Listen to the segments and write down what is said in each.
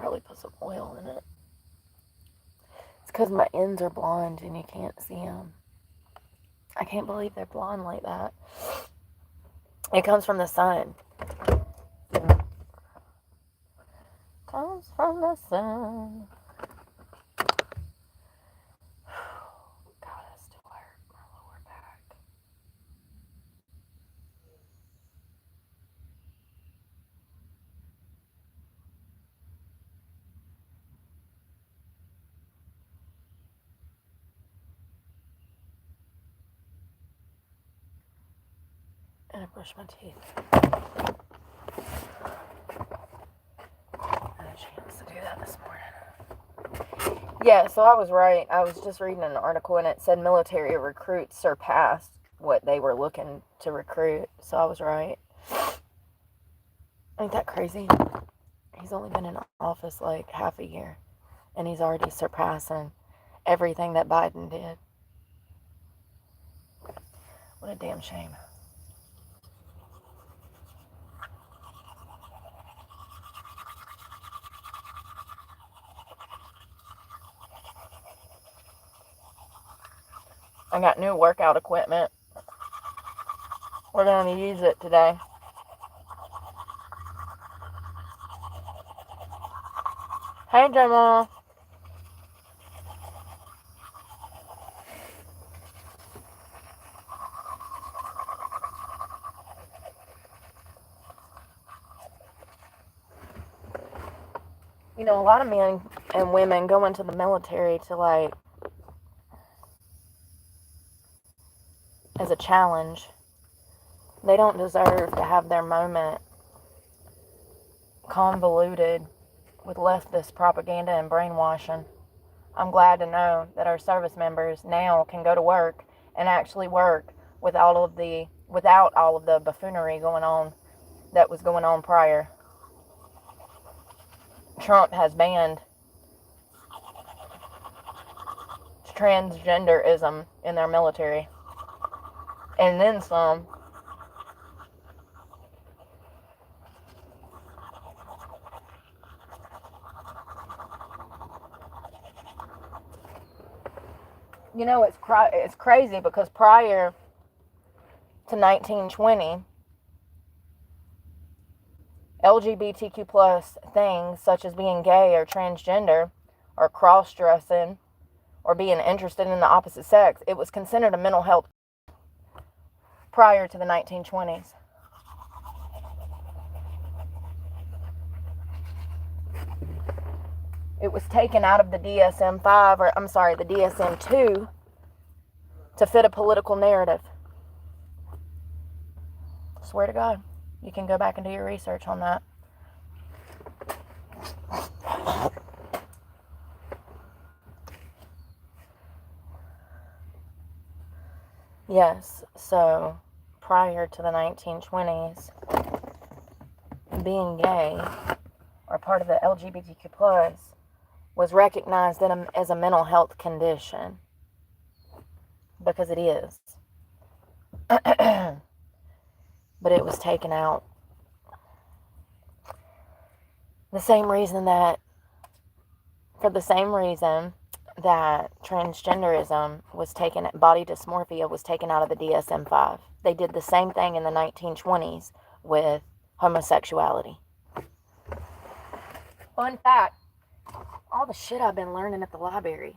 probably put some oil in it. It's because my ends are blonde and you can't see them. I can't believe they're blonde like that. It comes from the sun. Comes from the sun. God, I still hurt my lower back. And I brush my teeth. I had a chance to do that this morning. Yeah, so I was right. I was just reading an article and it said military recruits surpassed what they were looking to recruit. So I was right. Ain't that crazy? He's only been in office like half a year and he's already surpassing everything that Biden did. What a damn shame. I got new workout equipment. We're going to use it today. Hey, Jamal. You know, a lot of men and women go into the military to, like, as a challenge. They don't deserve to have their moment convoluted with leftist propaganda and brainwashing. I'm glad to know that our service members now can go to work and actually work without all of the buffoonery going on that was going on prior. Trump has banned transgenderism in their military. And then some. You know, it's crazy because prior to 1920, LGBTQ plus things such as being gay or transgender or cross-dressing or being interested in the opposite sex, it was considered a mental health prior to the 1920s. It was taken out of the DSM-5, or I'm sorry, the DSM-2 to fit a political narrative. Swear to God, you can go back and do your research on that. Yes, so prior to the 1920s, being gay or part of the LGBTQ plus was recognized as a mental health condition, because it is. But it was taken out. For the same reason that transgenderism was taken, body dysmorphia was taken out of the DSM-5. They did the same thing in the 1920s with homosexuality. Well, in fact, all the shit I've been learning at the library.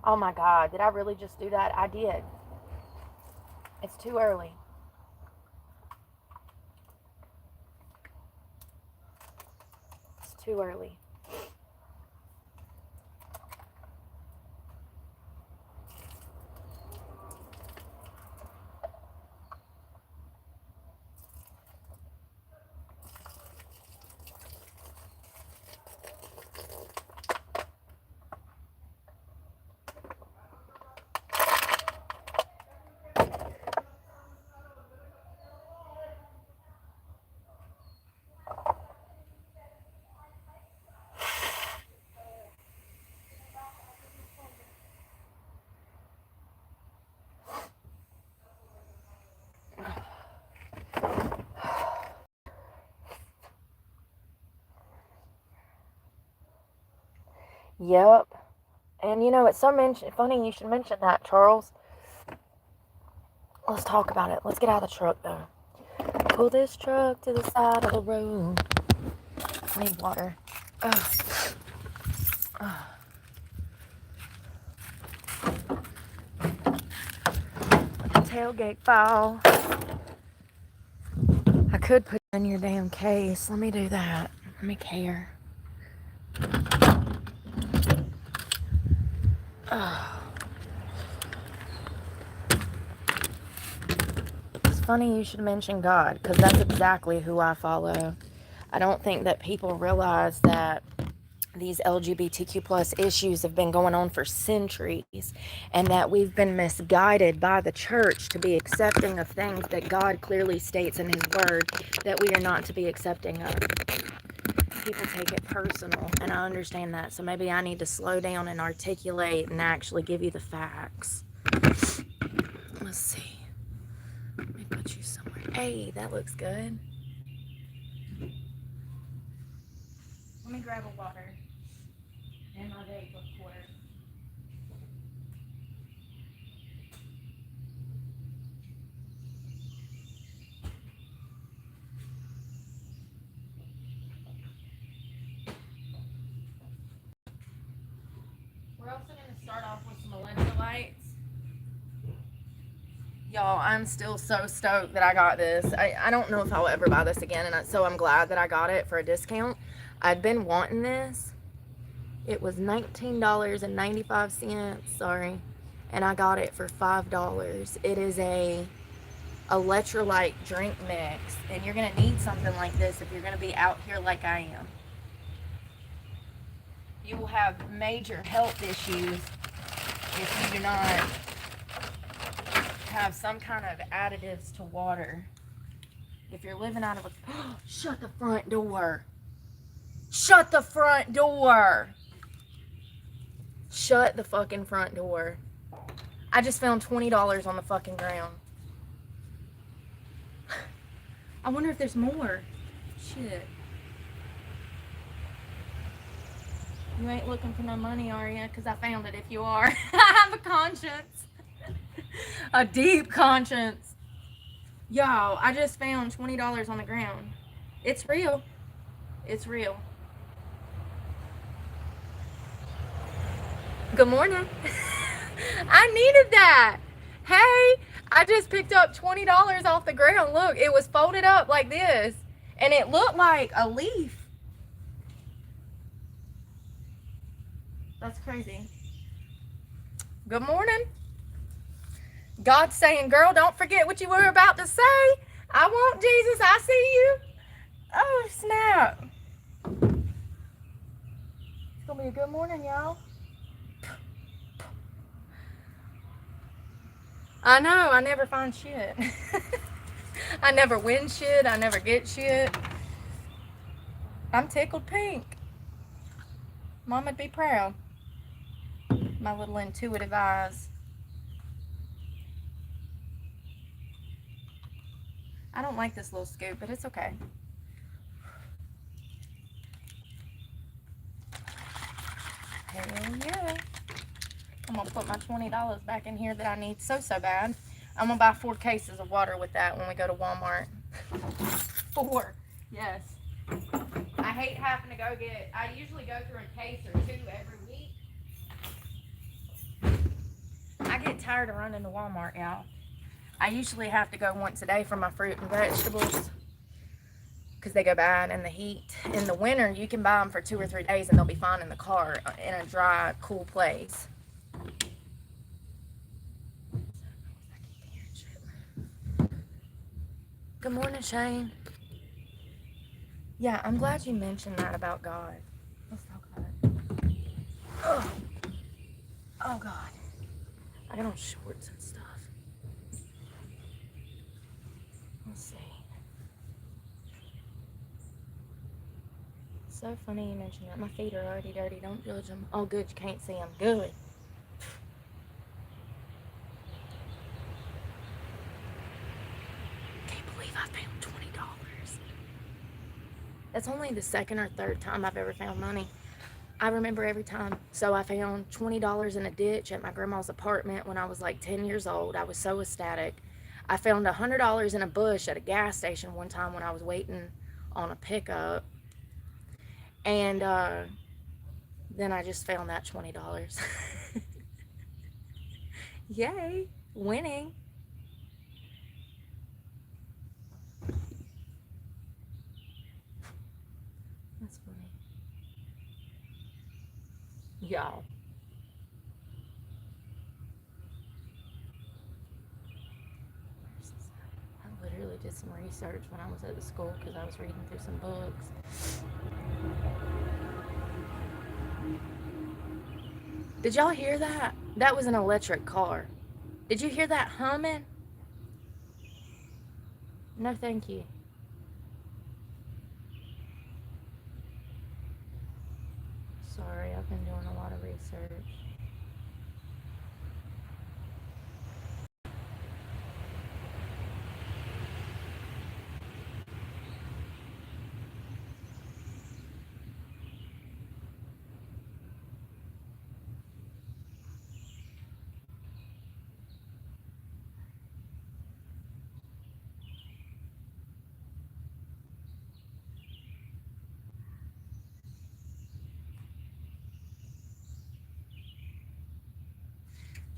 Oh my God, did I really just do that? I did. It's too early. It's too early. Yep. And you know, it's so funny you should mention that, Charles. Let's talk about it. Let's get out of the truck, though. Pull this truck to the side of the road. I need water. Ugh. Ugh. Let the tailgate fall. I could put it in your damn case. Let me do that. Let me care. Ugh. It's funny you should mention God, because that's exactly who I follow. I don't think that people realize that these LGBTQ plus issues have been going on for centuries, and that we've been misguided by the church to be accepting of things that God clearly states in his word that we are not to be accepting of. People take it personal, and I understand that, so maybe I need to slow down and articulate and actually give you the facts. Let's see. Let me put you somewhere. Hey, that looks good. Let me grab a water and my vape, of course. We're also going to start off with some electrolytes. Y'all, I'm still so stoked that I got this. I don't know if I'll ever buy this again, and so I'm glad that I got it for a discount. I'd been wanting this. It was $19.95, sorry, and I got it for $5. It is a electrolyte drink mix, and you're going to need something like this if you're going to be out here like I am. You will have major health issues if you do not have some kind of additives to water. If you're living out of a... Shut the front door. Shut the front door. Shut the fucking front door. I just found $20 on the fucking ground. I wonder if there's more. Shit. You ain't looking for no money, are you? Because I found it if you are. I have a conscience. A deep conscience. Y'all, I just found $20 on the ground. It's real. It's real. Good morning. I needed that. Hey, I just picked up $20 off the ground. Look, it was folded up like this, and it looked like a leaf. That's crazy. Good morning. God's saying, girl, don't forget what you were about to say. I want Jesus. I see you. Oh, snap. It's going to be a good morning, y'all. I know. I never find shit. I never win shit. I never get shit. I'm tickled pink. Mama'd be proud. My little intuitive eyes. I don't like this little scoop, but it's okay. Hell yeah. I'm going to put my $20 back in here that I need so bad. I'm going to buy 4 cases of water with that when we go to Walmart. 4. Yes. I hate having to go get... I usually go through a case or 2 every week. I get tired of running to Walmart, y'all. I usually have to go once a day for my fruit and vegetables because they go bad in the heat. In the winter, you can buy them for 2 or 3 days and they'll be fine in the car in a dry, cool place. Good morning, Shane. Yeah, I'm glad you mentioned that about God. Let's talk about it. Oh, oh God. I got on shorts and stuff. Let's see. So funny you mentioned that. My feet are already dirty. Don't judge them. Oh, good. You can't see them. Good. Can't believe I found $20. That's only the second or third time I've ever found money. I remember every time. So I found $20 in a ditch at my grandma's apartment when I was like 10 years old. I was so ecstatic. I found $100 in a bush at a gas station one time when I was waiting on a pickup. And then I just found that $20. Yay, winning. That's funny. Y'all. I literally did some research when I was at the school because I was reading through some books. Did y'all hear that? That was an electric car. Did you hear that humming? No, thank you. Sorry, I've been doing a lot of research.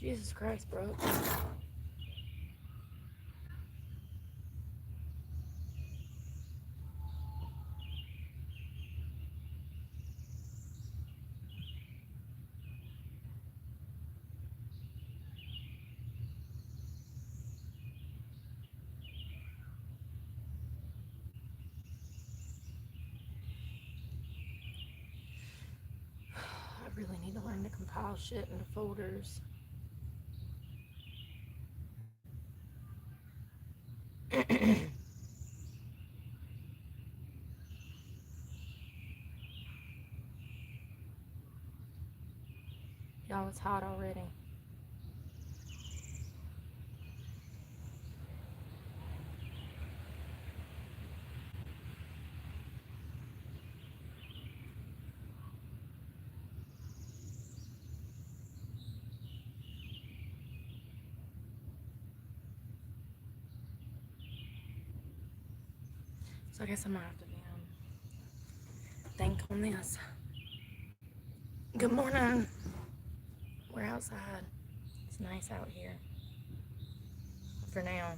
Jesus Christ, bro. I really need to learn to compile shit into folders. Y'all, it's hot already. So I guess I'm gonna have to think on this. Good morning. We're outside. It's nice out here. For now.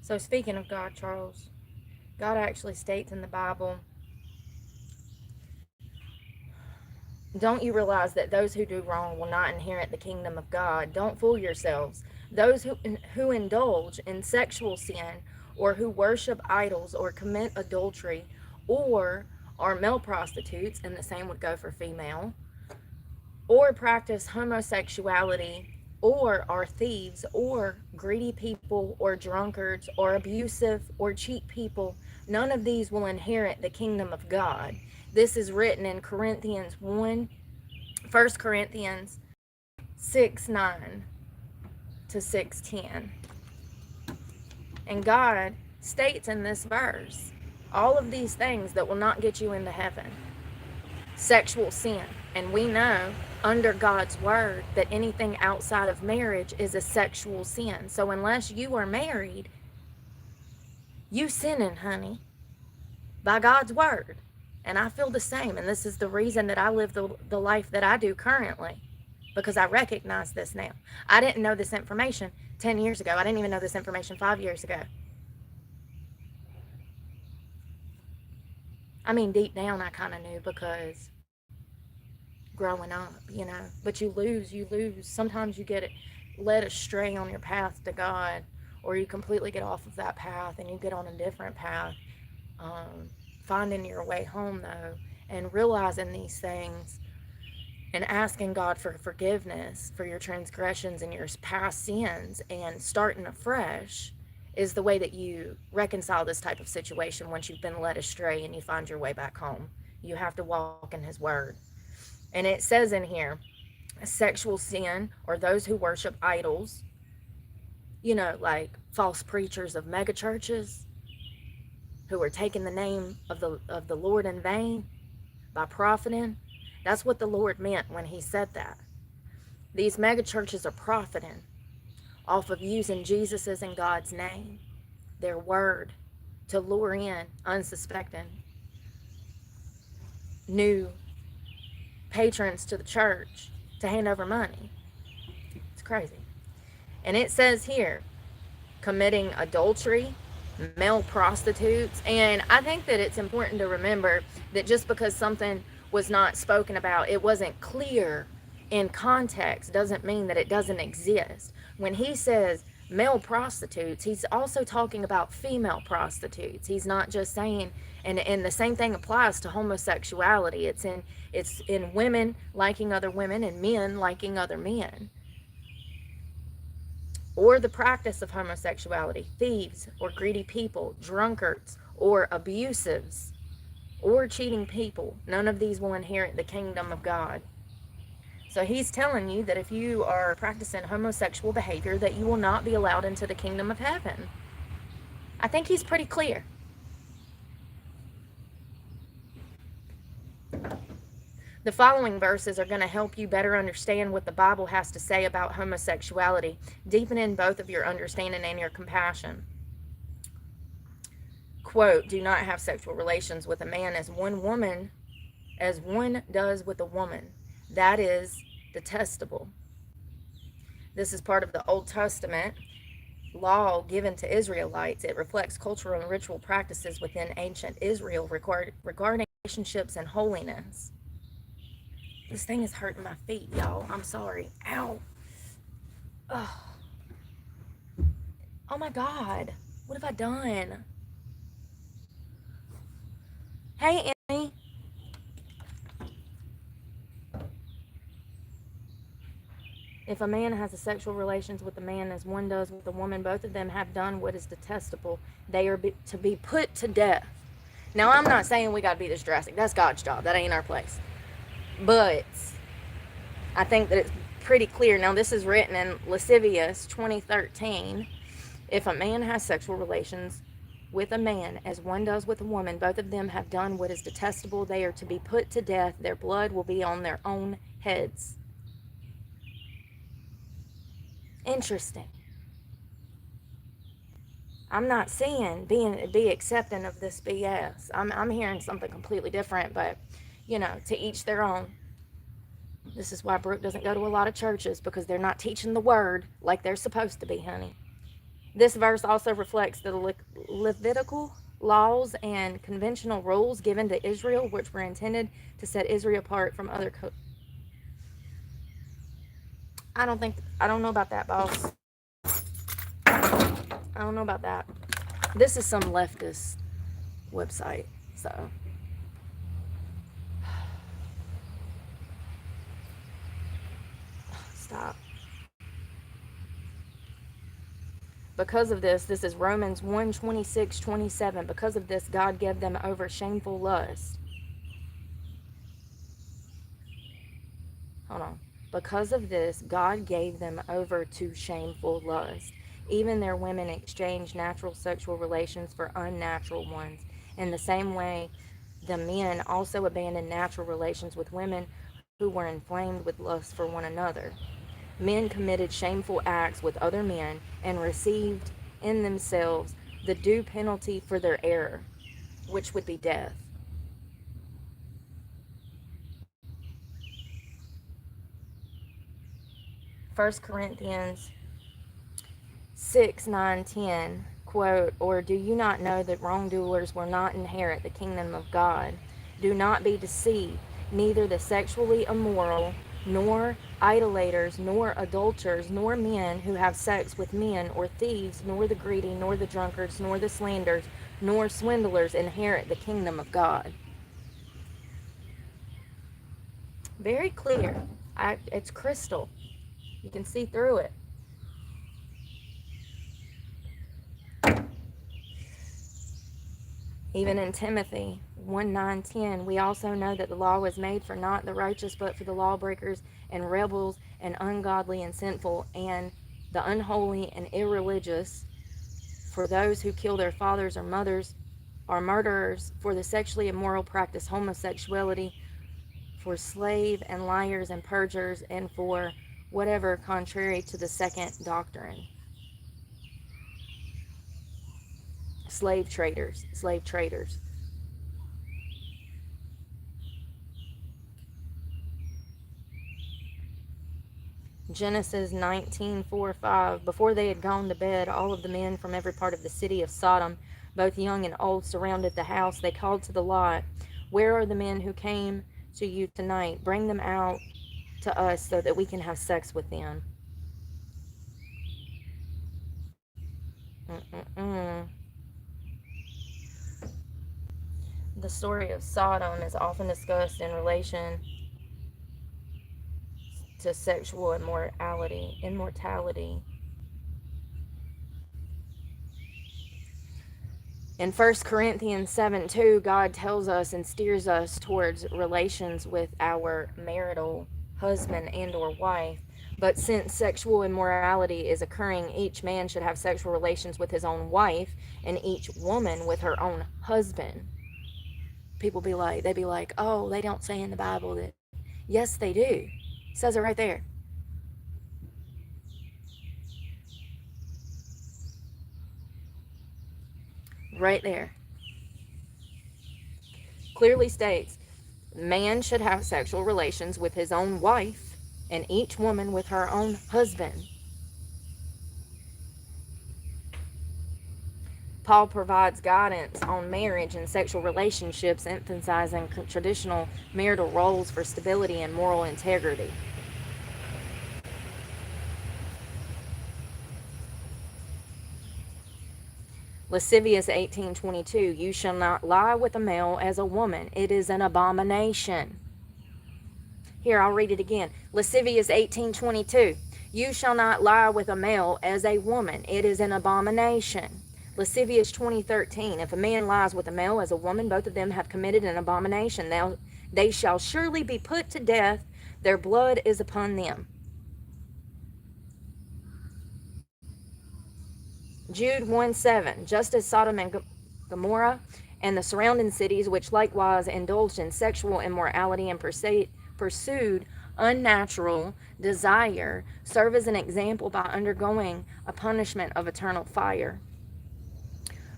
So speaking of God, Charles, God actually states in the Bible, don't you realize that those who do wrong will not inherit the kingdom of God? Don't fool yourselves. Those who indulge in sexual sin, or who worship idols, or commit adultery, or are male prostitutes, and the same would go for female, or practice homosexuality, or are thieves, or greedy people, or drunkards, or abusive, or cheat people, none of these will inherit the kingdom of God. This is written in Corinthians 1, 1 Corinthians 6:9 to 6:10. And God states in this verse all of these things that will not get you into heaven. Sexual sin. And we know under God's word that anything outside of marriage is a sexual sin. So unless you are married, you sinning, honey, by God's word. And I feel the same. And this is the reason that I live the life that I do currently, because I recognize this now. I didn't know this information 10 years ago. I didn't even know this information 5 years ago. I mean, deep down, I kind of knew because growing up, but you lose. Sometimes you get led astray on your path to God, or you completely get off of that path and you get on a different path. Finding your way home, though, and realizing these things and asking God for forgiveness for your transgressions and your past sins and starting afresh is the way that you reconcile this type of situation once you've been led astray and you find your way back home. You have to walk in his word. And it says in here, sexual sin, or those who worship idols, like false preachers of mega churches, who are taking the name of the Lord in vain by profiting. That's what the Lord meant when he said that. These mega churches are profiting off of using Jesus's and God's name, their word, to lure in unsuspecting new patrons to the church to hand over money. It's crazy. And it says here, committing adultery, male prostitutes. And I think that it's important to remember that just because something was not spoken about, it wasn't clear in context, doesn't mean that it doesn't exist. When he says male prostitutes, he's also talking about female prostitutes. He's not just saying, and the same thing applies to homosexuality. It's in women liking other women and men liking other men. Or the practice of homosexuality, thieves or greedy people, drunkards or abusives or cheating people. None of these will inherit the kingdom of God. So he's telling you that if you are practicing homosexual behavior, that you will not be allowed into the kingdom of heaven. I think he's pretty clear. The following verses are going to help you better understand what the Bible has to say about homosexuality, deepening both of your understanding and your compassion. Quote, do not have sexual relations with a man as one does with a woman. That is detestable. This is part of the Old Testament law given to Israelites. It reflects cultural and ritual practices within ancient Israel regarding relationships and holiness. This thing is hurting my feet, y'all. I'm sorry. Ow. Ugh. Oh my God. What have I done? Hey, Emmy. If a man has a sexual relations with a man as one does with a woman, both of them have done what is detestable. They are to be put to death. Now, I'm not saying we got to be this drastic. That's God's job. That ain't our place. But I think that it's pretty clear. Now, this is written in Lascivious 2013. If a man has sexual relations with a man as one does with a woman, both of them have done what is detestable. They are to be put to death. Their blood will be on their own heads. Interesting. I'm not seeing be accepting of this BS. I'm hearing something completely different, but to each their own. This is why Brooke doesn't go to a lot of churches, because they're not teaching the word like they're supposed to be, honey. This verse also reflects the Levitical laws and conventional rules given to Israel, which were intended to set Israel apart from other I don't know about that, boss. I don't know about that. This is some leftist website, so. Stop. Because of this is Romans 1:26-27. Because of this, God gave them over shameful lust. Hold on. Because of this, God gave them over to shameful lust. Even their women exchanged natural sexual relations for unnatural ones. In the same way, the men also abandoned natural relations with women who were inflamed with lust for one another. Men committed shameful acts with other men and received in themselves the due penalty for their error, which would be death. First Corinthians 6:9-10, quote, or do you not know that wrongdoers will not inherit the kingdom of God? Do not be deceived. Neither the sexually immoral, nor idolaters, nor adulterers, nor men who have sex with men, or thieves, nor the greedy, nor the drunkards, nor the slanderers, nor swindlers inherit the kingdom of God. Very clear. It's crystal. You can see through it. Even in Timothy 1:9-10, we also know that the law was made for not the righteous, but for the lawbreakers and rebels and ungodly and sinful and the unholy and irreligious, for those who kill their fathers or mothers, are murderers, for the sexually immoral practice homosexuality, for slave and liars and perjurers, and for whatever contrary to the second doctrine. Slave traders, slave traders. Genesis 19:4-5. Before they had gone to bed, all of the men from every part of the city of Sodom, both young and old, surrounded the house. They called to the Lot, "Where are the men who came to you tonight? Bring them out to us so that we can have sex with them." The story of Sodom is often discussed in relation to sexual immortality. In 1 Corinthians 7:2, God tells us and steers us towards relations with our marital husband and or wife. But since sexual immorality is occurring, each man should have sexual relations with his own wife and each woman with her own husband. People be like, oh, they don't say in the Bible that. Yes, they do. It says it right there. Right there. Clearly states, man should have sexual relations with his own wife and each woman with her own husband. Paul provides guidance on marriage and sexual relationships, emphasizing traditional marital roles for stability and moral integrity. Lascivious 18:22, you shall not lie with a male as a woman. It is an abomination. Here, I'll read it again. Lascivious 18:22, you shall not lie with a male as a woman. It is an abomination. Lascivious 20:13, if a man lies with a male as a woman, both of them have committed an abomination. They shall surely be put to death. Their blood is upon them. Jude 1:7, just as Sodom and Gomorrah and the surrounding cities, which likewise indulged in sexual immorality and pursued unnatural desire, serve as an example by undergoing a punishment of eternal fire.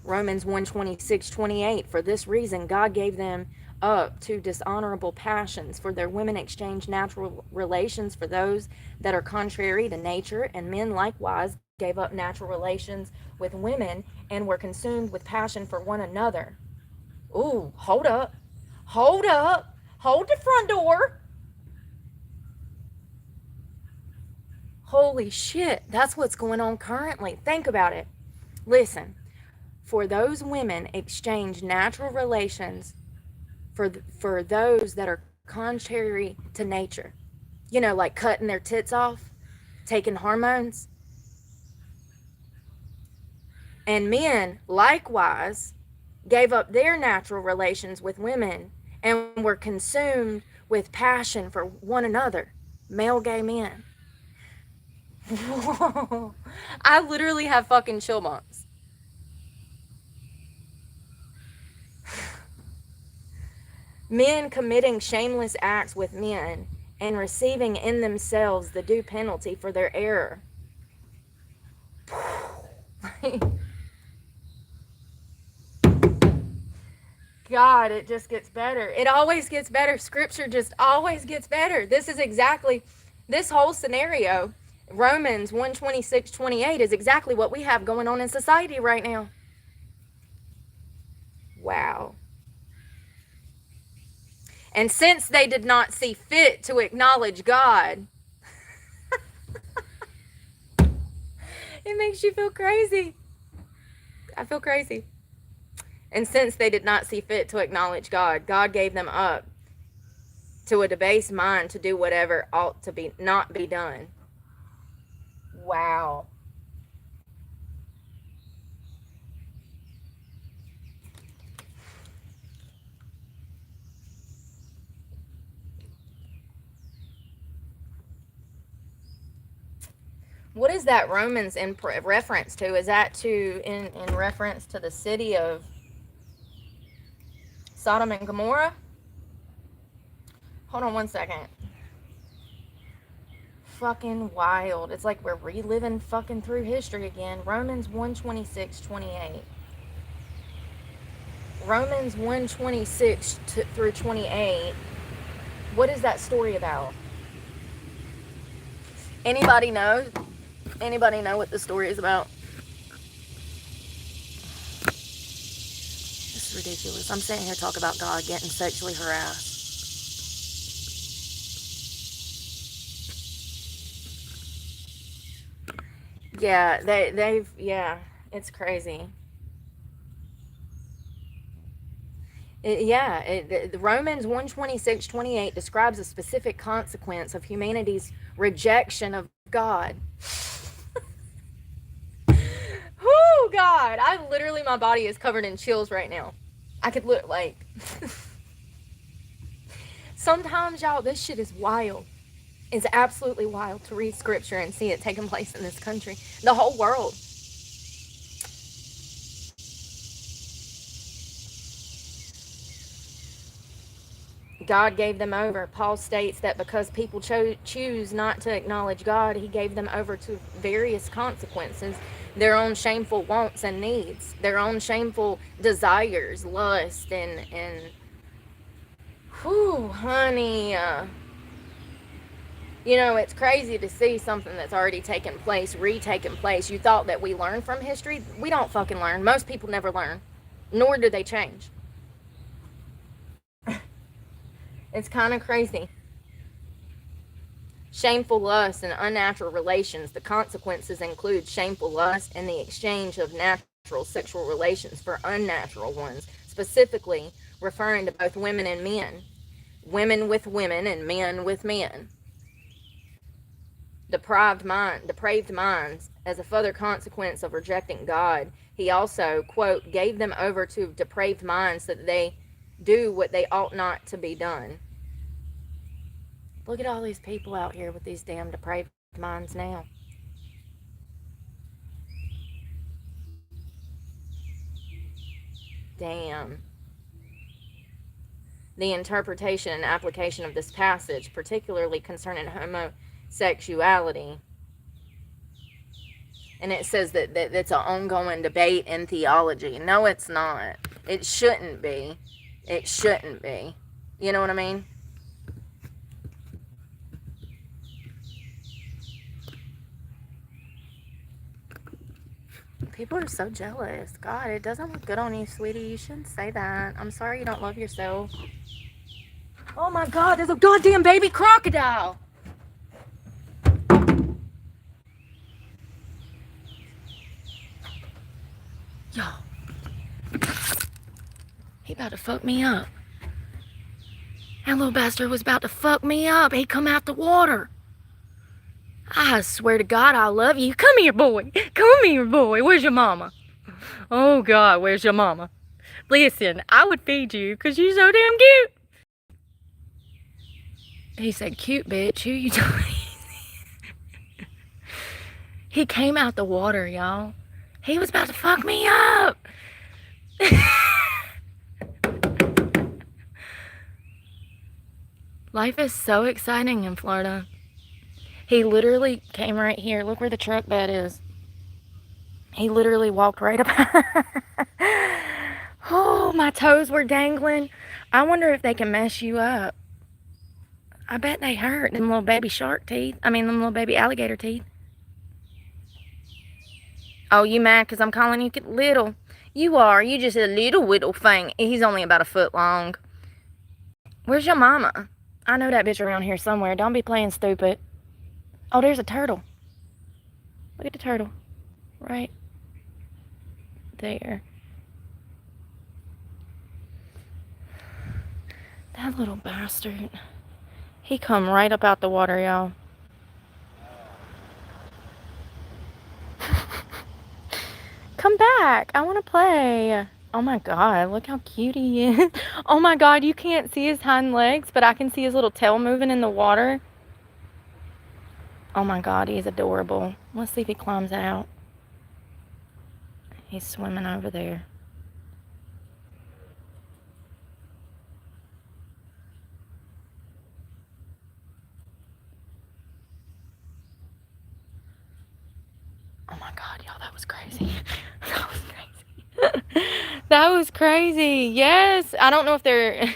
Romans 1:26-28, for this reason God gave them up to dishonorable passions, for their women exchanged natural relations for those that are contrary to nature, and men likewise gave up natural relations with women and were consumed with passion for one another. Ooh, hold up, hold the front door. Holy shit, that's what's going on currently. Think about it. Listen, for those women exchange natural relations for those that are contrary to nature. You know, like cutting their tits off, taking hormones. And men, likewise, gave up their natural relations with women and were consumed with passion for one another. Male gay men. I literally have fucking chill bumps. Men committing shameless acts with men and receiving in themselves the due penalty for their error. God, it just gets better. It always gets better. Scripture just always gets better. This is exactly, this whole scenario, Romans 1:26-28, is exactly what we have going on in society right now. Wow. And since they did not see fit to acknowledge God, it makes you feel crazy. I feel crazy. And since they did not see fit to acknowledge God, God gave them up to a debased mind to do whatever ought to be not be done. Wow. What is that Romans in reference to? Is that in reference to the city of Sodom and Gomorrah. Hold on one second. Fucking wild. It's like we're reliving fucking through history again. Romans 1:26-28. Romans 1:26 through 28. What is that story about? Anybody know? Anybody know what the story is about? This is ridiculous. I'm sitting here talking about God getting sexually harassed. Yeah, yeah, it's crazy. Romans 1:26-28 describes a specific consequence of humanity's rejection of God. Oh, God. My body is covered in chills right now. I could look like... Sometimes, y'all, this shit is wild. It's absolutely wild to read scripture and see it taking place in this country. The whole world. God gave them over. Paul states that because people choose not to acknowledge God, he gave them over to various consequences, their own shameful wants and needs, their own shameful desires, lust, and whew, honey, you know, it's crazy to see something that's already taken place, retaken place. You thought that we learn from history. We don't fucking learn. Most people never learn, nor do they change. It's kind of crazy. Shameful lust and unnatural relations. The consequences include shameful lust and the exchange of natural sexual relations for unnatural ones, specifically referring to both women and men, women with women and men with men. Depraved minds, as a further consequence of rejecting God, he also, quote, gave them over to depraved minds so that they do what they ought not to be done. Look at all these people out here with these damn depraved minds now. Damn. The interpretation and application of this passage, particularly concerning homosexuality, and it says that it's an ongoing debate in theology. No, it's not. It shouldn't be. It shouldn't be. You know what I mean? People are so jealous. God, it doesn't look good on you, sweetie. You shouldn't say that. I'm sorry you don't love yourself. Oh my God, there's a goddamn baby crocodile. Yo. He about to fuck me up. That little bastard was about to fuck me up. He come out the water. I swear to God, I love you. Come here, boy. Come here, boy. Where's your mama? Oh, God, where's your mama? Listen, I would feed you because you're so damn cute. He said, cute, bitch. Who you talking? He came out the water, y'all. He was about to fuck me up. Life is so exciting in Florida. He literally came right here. Look where the truck bed is. He literally walked right up. Oh, my toes were dangling. I wonder if they can mess you up. I bet they hurt. Them little baby shark teeth. I mean, them little baby alligator teeth. Oh, you mad because I'm calling you little? You are. You just a little whittle thing. He's only about a foot long. Where's your mama? I know that bitch around here somewhere. Don't be playing stupid. Oh, there's a turtle. Look at the turtle. Right there. That little bastard. He come right up out the water, y'all. Come back. I want to play. Oh my God, look how cute he is. Oh my God, you can't see his hind legs, but I can see his little tail moving in the water. Oh my God, he's adorable. Let's see if he climbs out. He's swimming over there. That was crazy. Yes. I don't know if they're.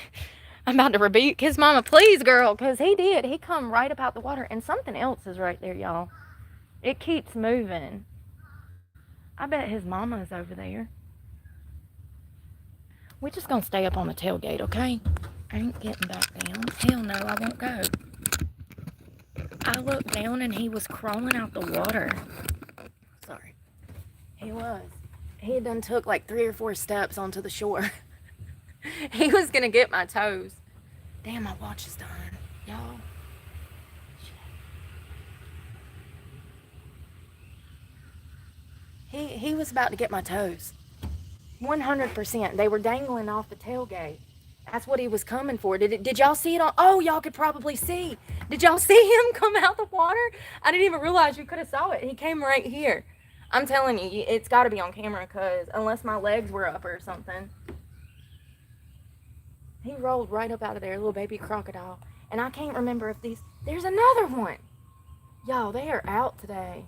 I'm about to rebuke his mama. Please, girl, because he did. He come right up out the water, and something else is right there, y'all. It keeps moving. I bet his mama is over there. We're just gonna stay up on the tailgate, okay? I ain't getting back down. Hell no, I won't go. I looked down and he was crawling out the water. Sorry. He was. He done took like 3 or 4 steps onto the shore. He was gonna get my toes. Damn, my watch is done, y'all. He was about to get my toes. 100%. They were dangling off the tailgate. That's what he was coming for. Did y'all see it on? Oh, y'all could probably see. Did y'all see him come out the water? I didn't even realize you could have saw it. He came right here. I'm telling you, it's got to be on camera, because unless my legs were up or something. He rolled right up out of there, little baby crocodile. And I can't remember if these... There's another one. Y'all, they are out today.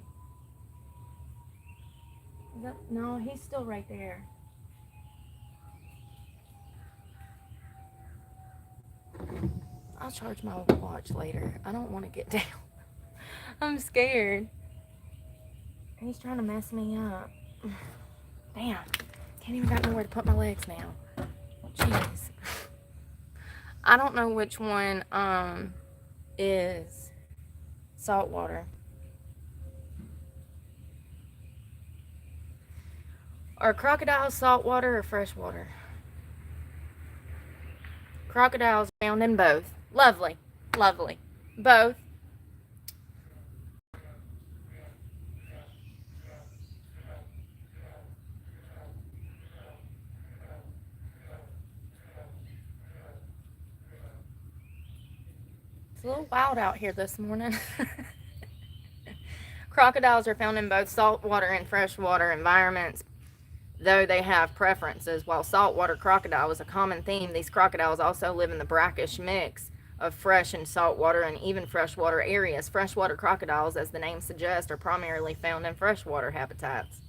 No, he's still right there. I'll charge my watch later. I don't want to get down. I'm scared. He's trying to mess me up. Damn. Can't even got nowhere to put my legs now. Jeez. I don't know which one is saltwater. Are crocodiles saltwater or freshwater? Crocodiles found in both. Lovely. Lovely. Both. It's a little wild out here this morning. Crocodiles are found in both saltwater and freshwater environments, though they have preferences. While saltwater crocodile is a common theme, these crocodiles also live in the brackish mix of fresh and saltwater and even freshwater areas. Freshwater crocodiles, as the name suggests, are primarily found in freshwater habitats.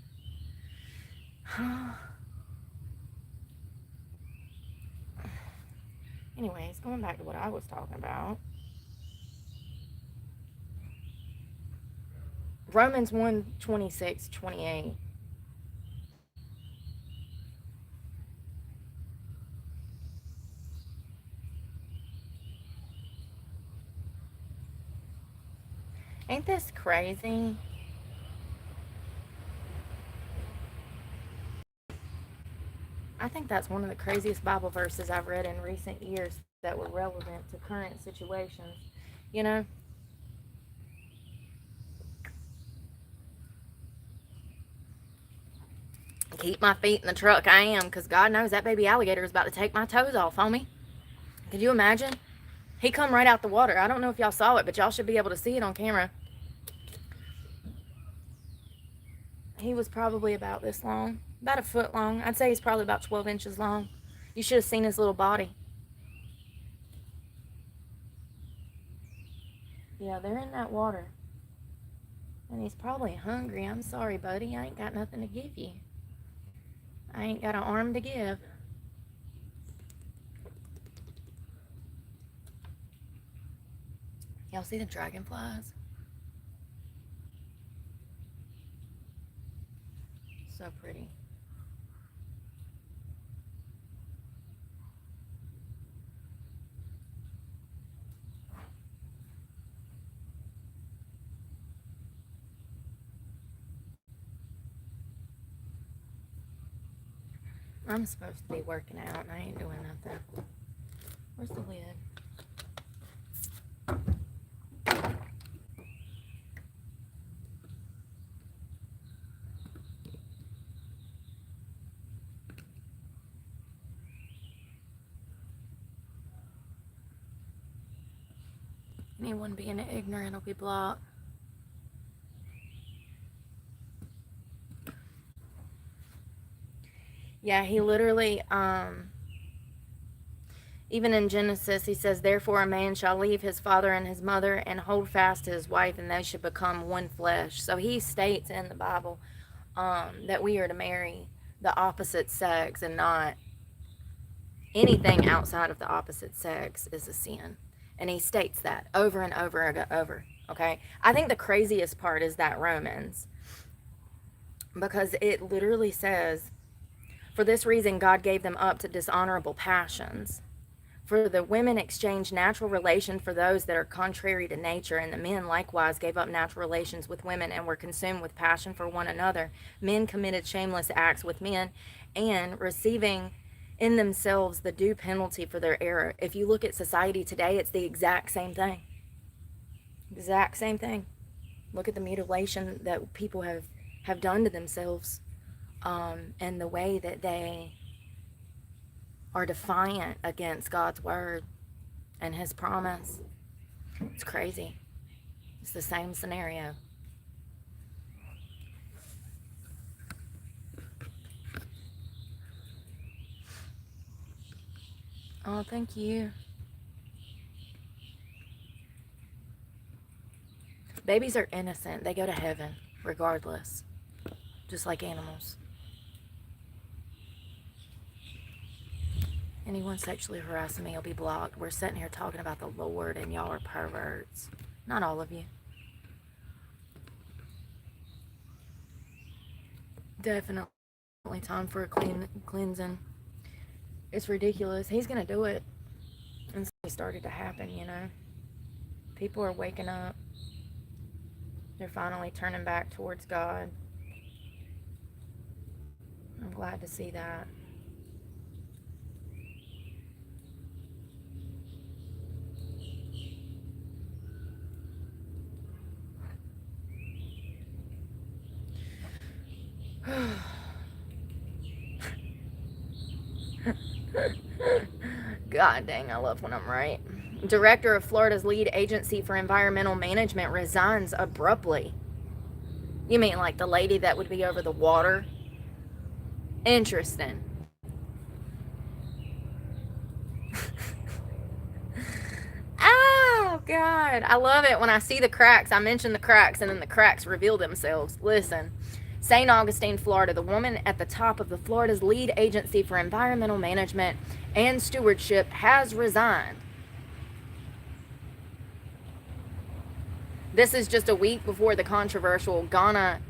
Anyways, going back to what I was talking about. Romans 1:26-28. Ain't this crazy? I think that's one of the craziest Bible verses I've read in recent years that were relevant to current situations. You know? Keep my feet in the truck, I am, because God knows that baby alligator is about to take my toes off on me. Could you imagine? He come right out the water. I don't know if y'all saw it, but y'all should be able to see it on camera. He was probably about this long. About a foot long. I'd say he's probably about 12 inches long. You should have seen his little body. Yeah, they're in that water. And he's probably hungry. I'm sorry, buddy. I ain't got nothing to give you. I ain't got an arm to give. Y'all see the dragonflies? So pretty. I'm supposed to be working out and I ain't doing nothing. Where's the lid? Anyone being ignorant will be blocked. Yeah, he literally, even in Genesis, he says, therefore a man shall leave his father and his mother and hold fast to his wife, and they should become one flesh. So he states in the Bible that we are to marry the opposite sex and not anything outside of the opposite sex is a sin. And he states that over and over and over. Okay? I think the craziest part is that Romans, because it literally says, for this reason God gave them up to dishonorable passions. For the women exchanged natural relation for those that are contrary to nature, and the men likewise gave up natural relations with women and were consumed with passion for one another. Men committed shameless acts with men, and receiving in themselves the due penalty for their error. If you look at society today, it's the exact same thing. Exact same thing. Look at the mutilation that people have done to themselves, and the way that they are defiant against God's word and his promise. It's crazy. It's the same scenario. Oh, thank you. Babies are innocent. They go to heaven regardless, just like animals. Anyone sexually harassing me will be blocked. We're sitting here talking about the Lord and y'all are perverts. Not all of you. Definitely time for a cleansing. It's ridiculous. He's going to do it. And so it started to happen, you know. People are waking up. They're finally turning back towards God. I'm glad to see that. God dang, I love when I'm right. Director of Florida's lead agency for environmental management resigns abruptly. You mean like the lady that would be over the water? Interesting. Oh, God. I love it when I see the cracks. I mention the cracks and then the cracks reveal themselves. Listen. St. Augustine, Florida, the woman at the top of the Florida's lead agency for environmental management and stewardship has resigned. This is just a week before the controversial Ghana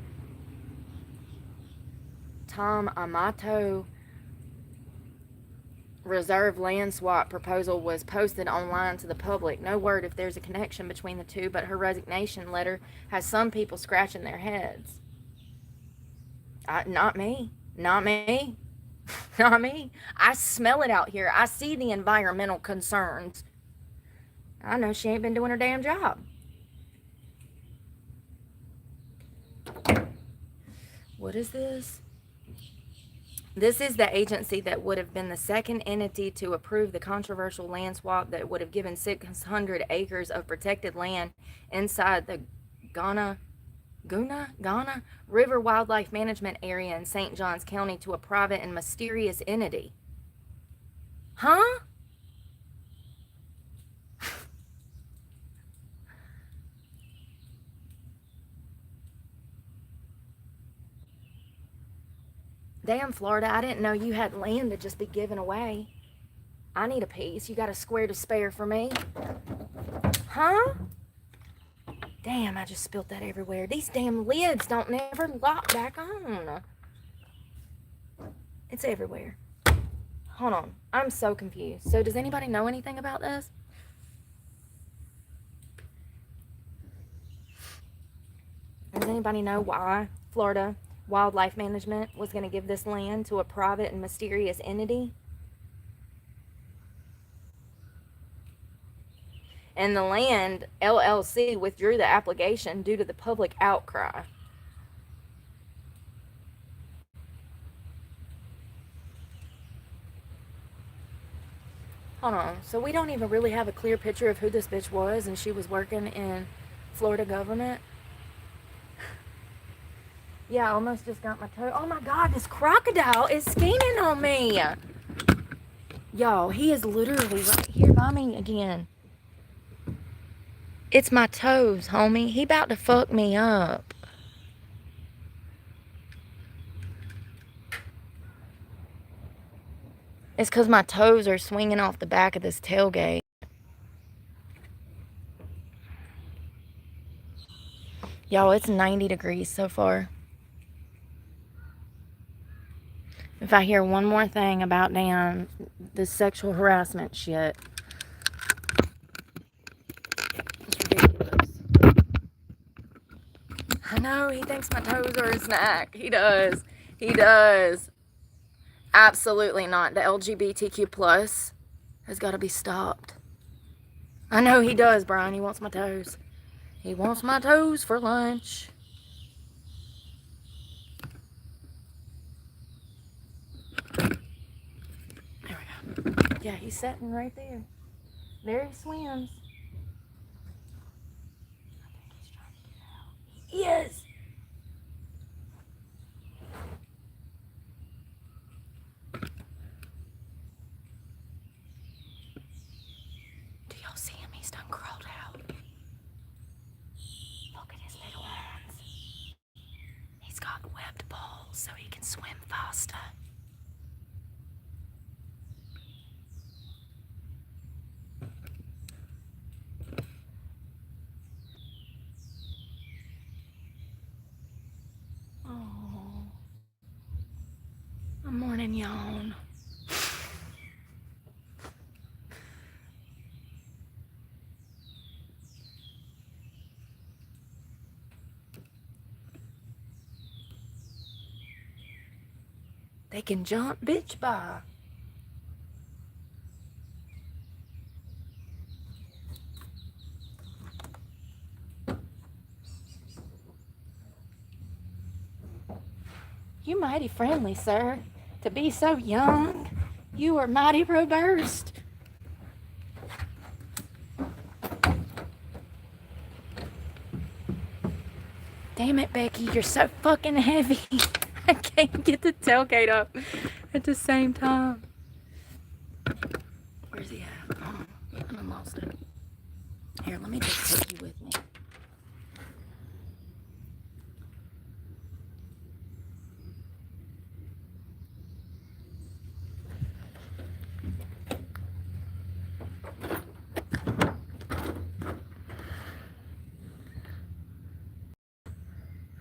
Tom Amato reserve land swap proposal was posted online to the public. No word if there's a connection between the two, but her resignation letter has some people scratching their heads. Not me. Not me. Not me. I smell it out here. I see the environmental concerns. I know she ain't been doing her damn job. What is this? This is the agency that would have been the second entity to approve the controversial land swap that would have given 600 acres of protected land inside the Ghana River Wildlife Management Area in St. Johns County to a private and mysterious entity. Huh? Damn, Florida, I didn't know you had land to just be given away. I need a piece. You got a square to spare for me? Huh? Damn, I just spilled that everywhere. These damn lids don't never lock back on. It's everywhere. Hold on. I'm so confused. So does anybody know anything about this? Does anybody know why Florida Wildlife Management was going to give this land to a private and mysterious entity? And the Land LLC withdrew the application due to the public outcry. Hold on. So we don't even really have a clear picture of who this bitch was, and she was working in Florida government. Yeah, I almost just got my toe. Oh my God, this crocodile is scheming on me. Y'all, he is literally right here by me again. It's my toes, homie. He about to fuck me up. It's because my toes are swinging off the back of this tailgate. Y'all, it's 90 degrees so far. If I hear one more thing about damn this sexual harassment shit, it's ridiculous. I know, he thinks my toes are a snack. He does. He does. Absolutely not. The LGBTQ plus has got to be stopped. I know he does, Brian. He wants my toes. He wants my toes for lunch. There we go. Yeah, he's sitting right there. There he swims. I think he's trying to get out. He is. Do y'all see him? He's done crawled out. Look at his little arms. He's got webbed balls so he can swim faster. Oh, a morning yawn. They can jump, bitch, by. You mighty friendly, sir. To be so young, you are mighty robust. Damn it, Becky, you're so fucking heavy. I can't get the tailgate up at the same time. Where's he at? Oh, I lost it. Here, let me just take you with me.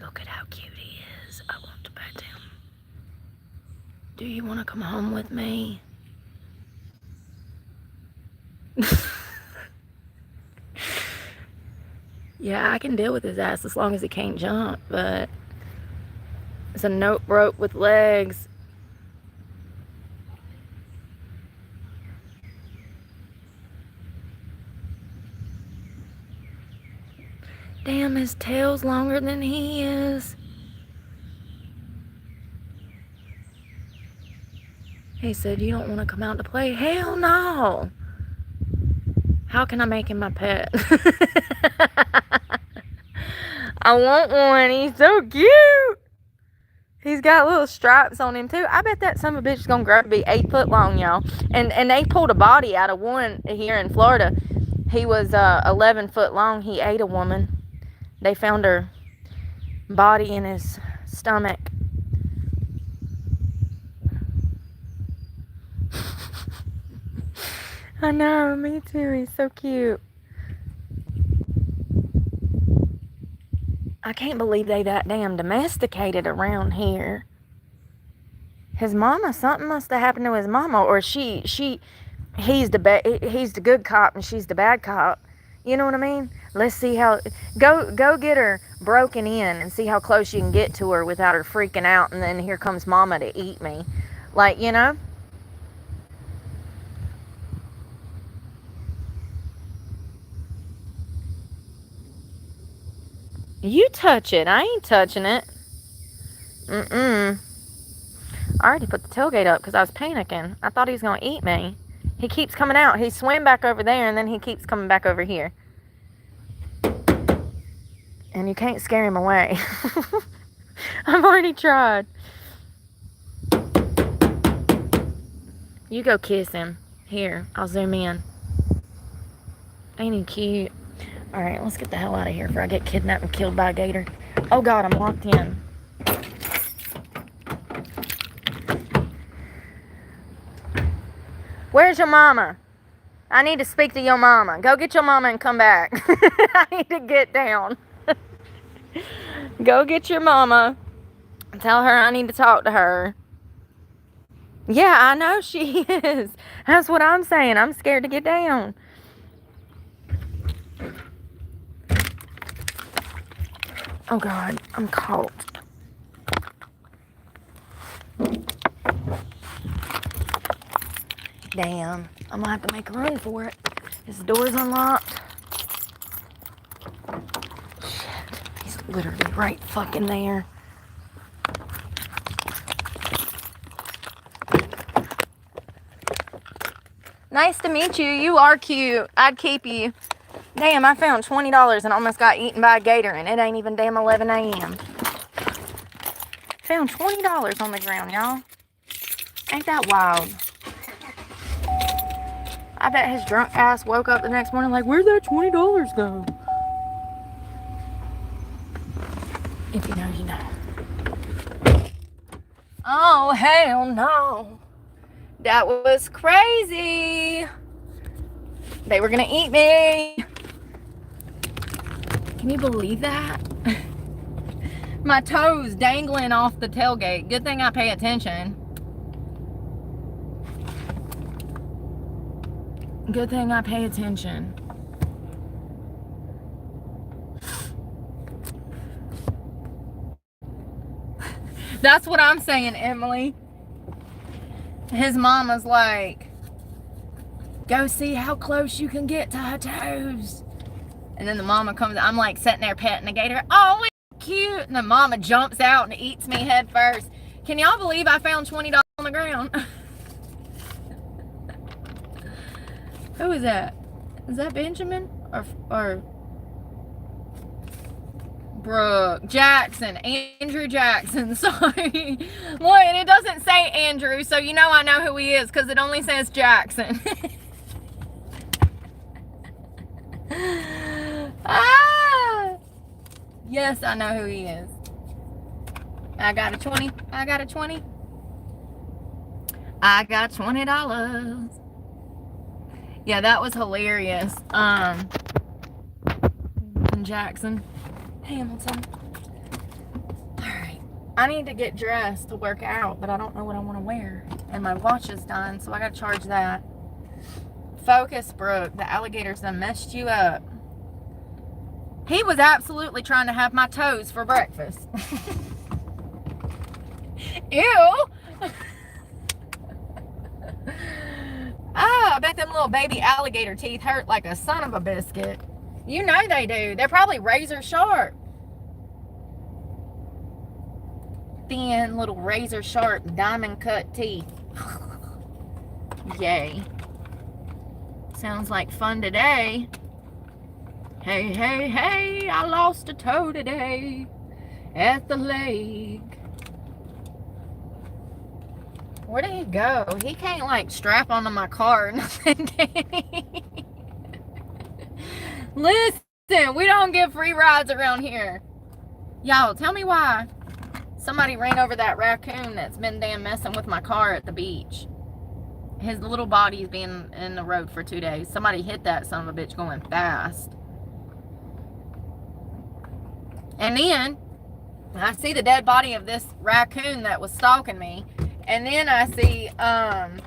Look at how cute he is. I want to pet him. Do you want to come home with me? Yeah, I can deal with his ass as long as he can't jump, but it's a note rope with legs. Damn, his tail's longer than he is. He said, you don't want to come out to play? Hell no. How can I make him my pet? I want one. He's so cute. He's got little stripes on him too. I bet that son of a bitch is gonna grow to be 8 foot long, y'all. And they pulled a body out of one here in Florida. He was 11 foot long. He ate a woman. They found her body in his stomach. I know, me too. He's so cute. I can't believe they that damn domesticated around here. His mama, something must have happened to his mama, or he's the good cop and she's the bad cop. You know what I mean? Let's see how, go get her broken in and see how close you can get to her without her freaking out, and then here comes mama to eat me. Like, you know? You touch it. I ain't touching it. I already put the tailgate up because I was panicking. I thought he was going to eat me. He keeps coming out. He swam back over there, and then he keeps coming back over here. And you can't scare him away. I've already tried. You go kiss him. Here, I'll zoom in. Ain't he cute? Alright, let's get the hell out of here before I get kidnapped and killed by a gator. Oh God, I'm locked in. Where's your mama? I need to speak to your mama. Go get your mama and come back. I need to get down. Go get your mama. Tell her I need to talk to her. Yeah, I know she is. That's what I'm saying. I'm scared to get down. Oh God, I'm caught. Damn, I'm gonna have to make a run for it. His door's unlocked. Shit, he's literally right fucking there. Nice to meet you. You are cute. I'd keep you. Damn, I found $20 and almost got eaten by a gator, and it ain't even damn 11 a.m. Found $20 on the ground, y'all. Ain't that wild? I bet his drunk ass woke up the next morning like, where'd that $20 go? If you know, you know. Oh, hell no. That was crazy. They were gonna eat me. Can you believe that? My toes dangling off the tailgate. Good thing I pay attention. Good thing I pay attention. That's what I'm saying, Emily. His mama's like, go see how close you can get to her toes. And then the mama comes, I'm like sitting there petting the gator. Oh, it's cute. And the mama jumps out and eats me head first. Can y'all believe I found $20 on the ground? Who is that? Is that Benjamin? Or Brooke Jackson, Andrew Jackson, sorry. Look, and it doesn't say Andrew, so you know I know who he is because it only says Jackson. Ah! Yes, I know who he is. I got a 20. I got a 20. I got $20. Yeah, that was hilarious. Jackson. Hamilton. Alright. I need to get dressed to work out, but I don't know what I want to wear. And my watch is done, so I gotta charge that. Focus, Brooke. The alligators done messed you up. He was absolutely trying to have my toes for breakfast. Ew! I bet them little baby alligator teeth hurt like a son of a biscuit. You know they do. They're probably razor sharp. Thin little razor sharp diamond cut teeth. Yay. Sounds like fun today. Hey, hey, hey, I lost a toe today at the lake. Where did he go? He can't like strap onto my car or nothing, can he? Listen, we don't get free rides around here. Y'all, tell me why somebody ran over that raccoon that's been damn messing with my car at the beach. His little body's been in the road for 2 days. Somebody hit that son of a bitch going fast. And then I see the dead body of this raccoon that was stalking me. And then I see, and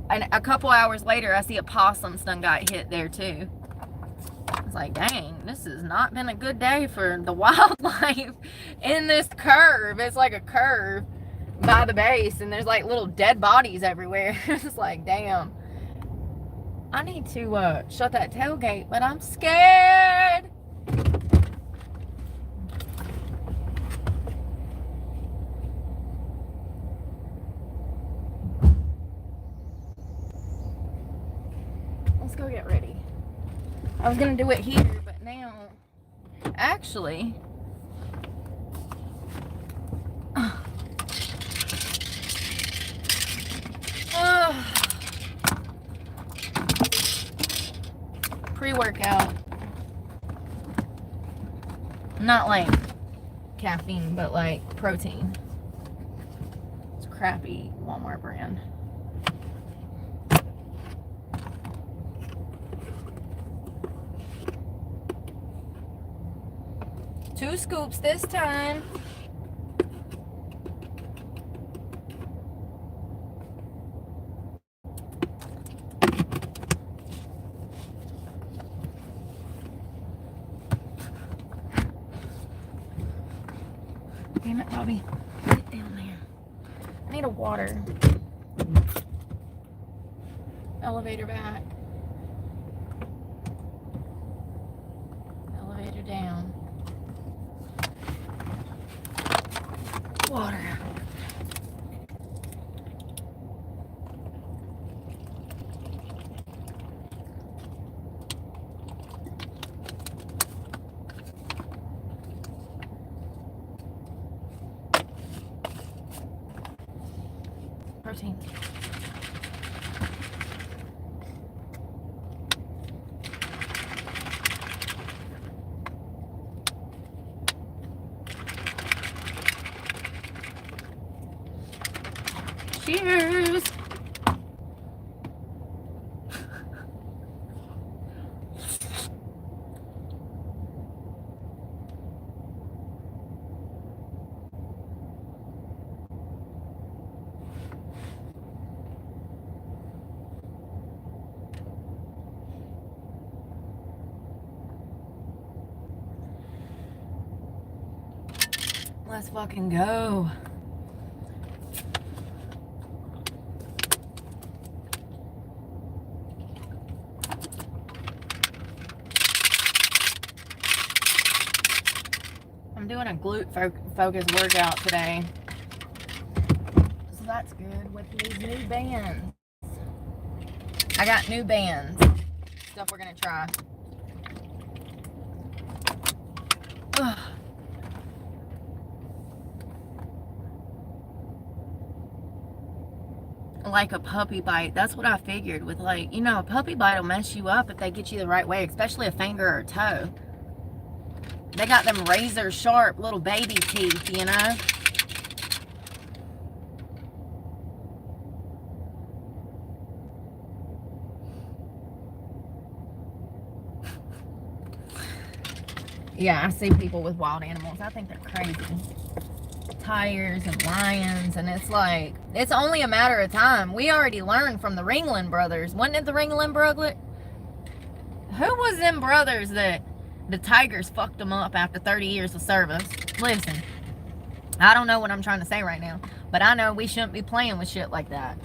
a couple hours later, I see a possum done got hit there too. I was like, dang, this has not been a good day for the wildlife in this curve. It's like a curve by the base, and there's like little dead bodies everywhere. It's like, damn. I need to shut that tailgate, but I'm scared. Let's go get ready. I was gonna do it here, but now, actually, pre-workout. Not like caffeine, but like protein. It's a crappy Walmart brand. 2 scoops this time. Damn it, Bobby. Get down there. I need a water. Elevator back. Elevator down. Water. Protein. Cheers. Let's fucking go. I'm doing a glute focused workout today. So that's good with these new bands. I got new bands. Stuff we're gonna try. Ugh. Like a puppy bite. That's what I figured with, like, you know, a puppy bite will mess you up if they get you the right way, especially a finger or a toe. They got them razor sharp little baby teeth, you know? Yeah, I see people with wild animals. I think they're crazy. Tigers and lions, and it's like, it's only a matter of time. We already learned from the Ringling brothers. Wasn't it the Ringling brothers? Who was them brothers that the tigers fucked them up after 30 years of service? Listen, I don't know what I'm trying to say right now, but I know we shouldn't be playing with shit like that.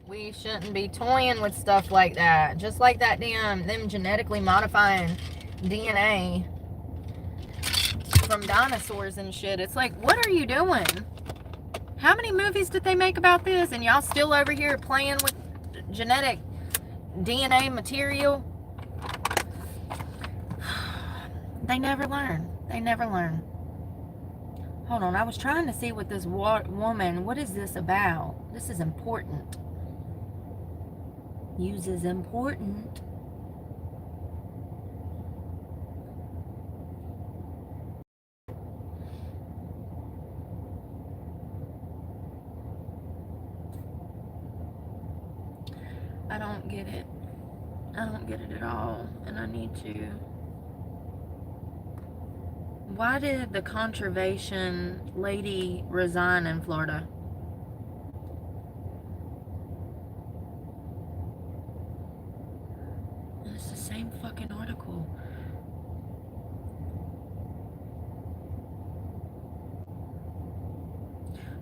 We shouldn't be toying with stuff like that. Just like that damn, them genetically modifying DNA from dinosaurs and shit. It's like, what are you doing? How many movies did they make about this? And y'all still over here playing with genetic DNA material? They never learn. They never learn. Hold on, I was trying to see what this woman, what is this about? This is important. Use is important. I don't get it. I don't get it at all, and I need to. Why did the conservation lady resign in Florida? It's the same fucking article.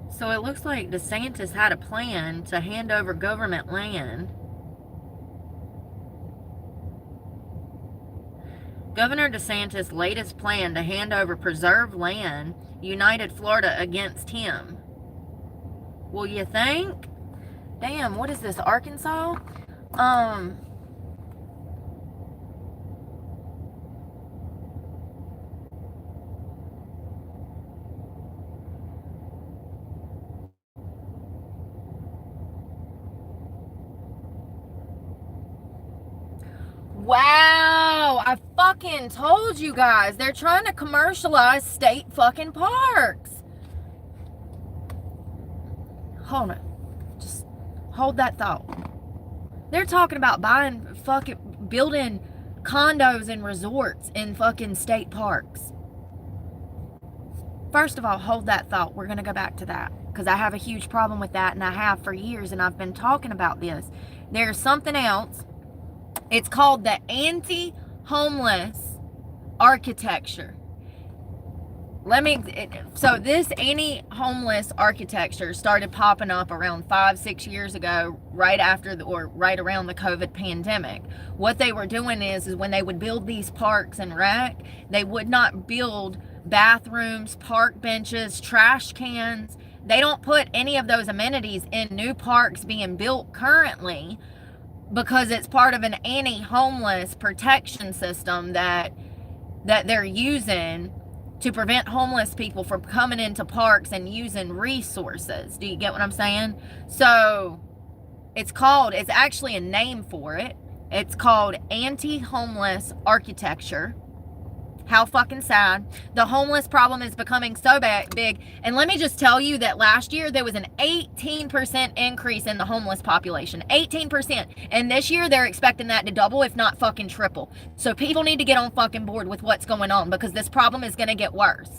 So it looks like DeSantis had a plan to hand over government land. Governor DeSantis' latest plan to hand over preserved land united Florida against him. Well, you think? Damn, what is this, Arkansas? Wow, I fucking told you guys. They're trying to commercialize state fucking parks. Hold on. Just hold that thought. They're talking about building condos and resorts in fucking state parks. First of all, hold that thought. We're going to go back to that because I have a huge problem with that, and I have for years, and I've been talking about this. There's something else. It's called the anti-homeless architecture. So this anti-homeless architecture started popping up around 5-6 years ago, right around the COVID pandemic. What they were doing is when they would build these parks and rec, they would not build bathrooms, park benches, trash cans. They don't put any of those amenities in new parks being built currently because it's part of an anti-homeless protection system that they're using to prevent homeless people from coming into parks and using resources. Do you get what I'm saying? So it's actually a name for it. It's called anti-homeless architecture. How fucking sad. The homeless problem is becoming so big. And let me just tell you that last year there was an 18% increase in the homeless population. 18%. And this year they're expecting that to double, if not fucking triple. So people need to get on fucking board with what's going on because this problem is going to get worse.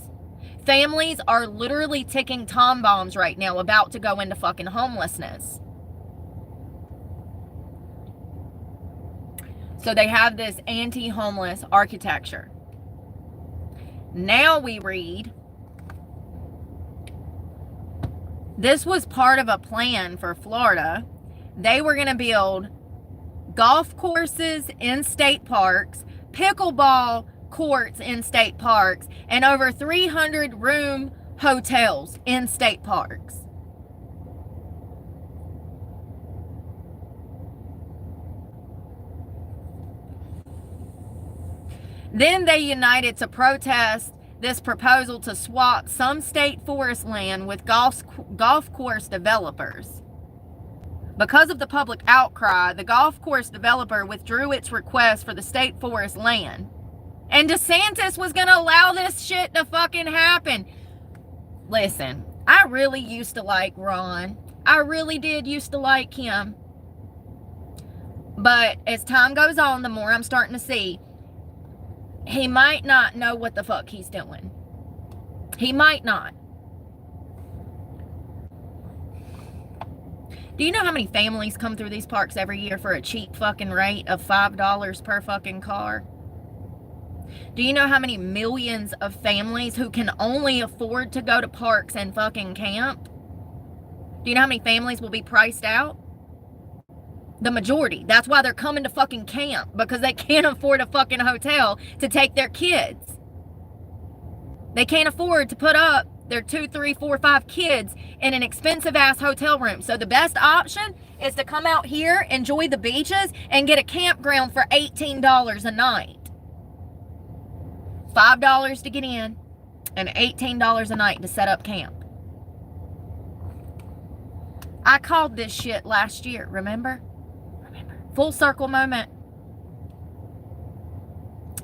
Families are literally ticking time bombs right now, about to go into fucking homelessness. So they have this anti-homeless architecture. Now we read, this was part of a plan for Florida. They were going to build golf courses in state parks, pickleball courts in state parks, and over 300 room hotels in state parks. Then they united to protest this proposal to swap some state forest land with golf course developers. Because of the public outcry, the golf course developer withdrew its request for the state forest land. And DeSantis was going to allow this shit to fucking happen. Listen, I really used to like Ron. I really did used to like him. But as time goes on, the more I'm starting to see, he might not know what the fuck he's doing. He might not. Do you know how many families come through these parks every year for a cheap fucking rate of $5 per fucking car? Do you know how many millions of families who can only afford to go to parks and fucking camp? Do you know how many families will be priced out? The majority. That's why they're coming to fucking camp, because they can't afford a fucking hotel to take their kids. They can't afford to put up their 2, 3, 4, 5 kids in an expensive ass hotel room. So the best option is to come out here, enjoy the beaches, and get a campground for $18 a night. $5 to get in and $18 a night to set up camp. I called this shit last year, remember? Full circle moment.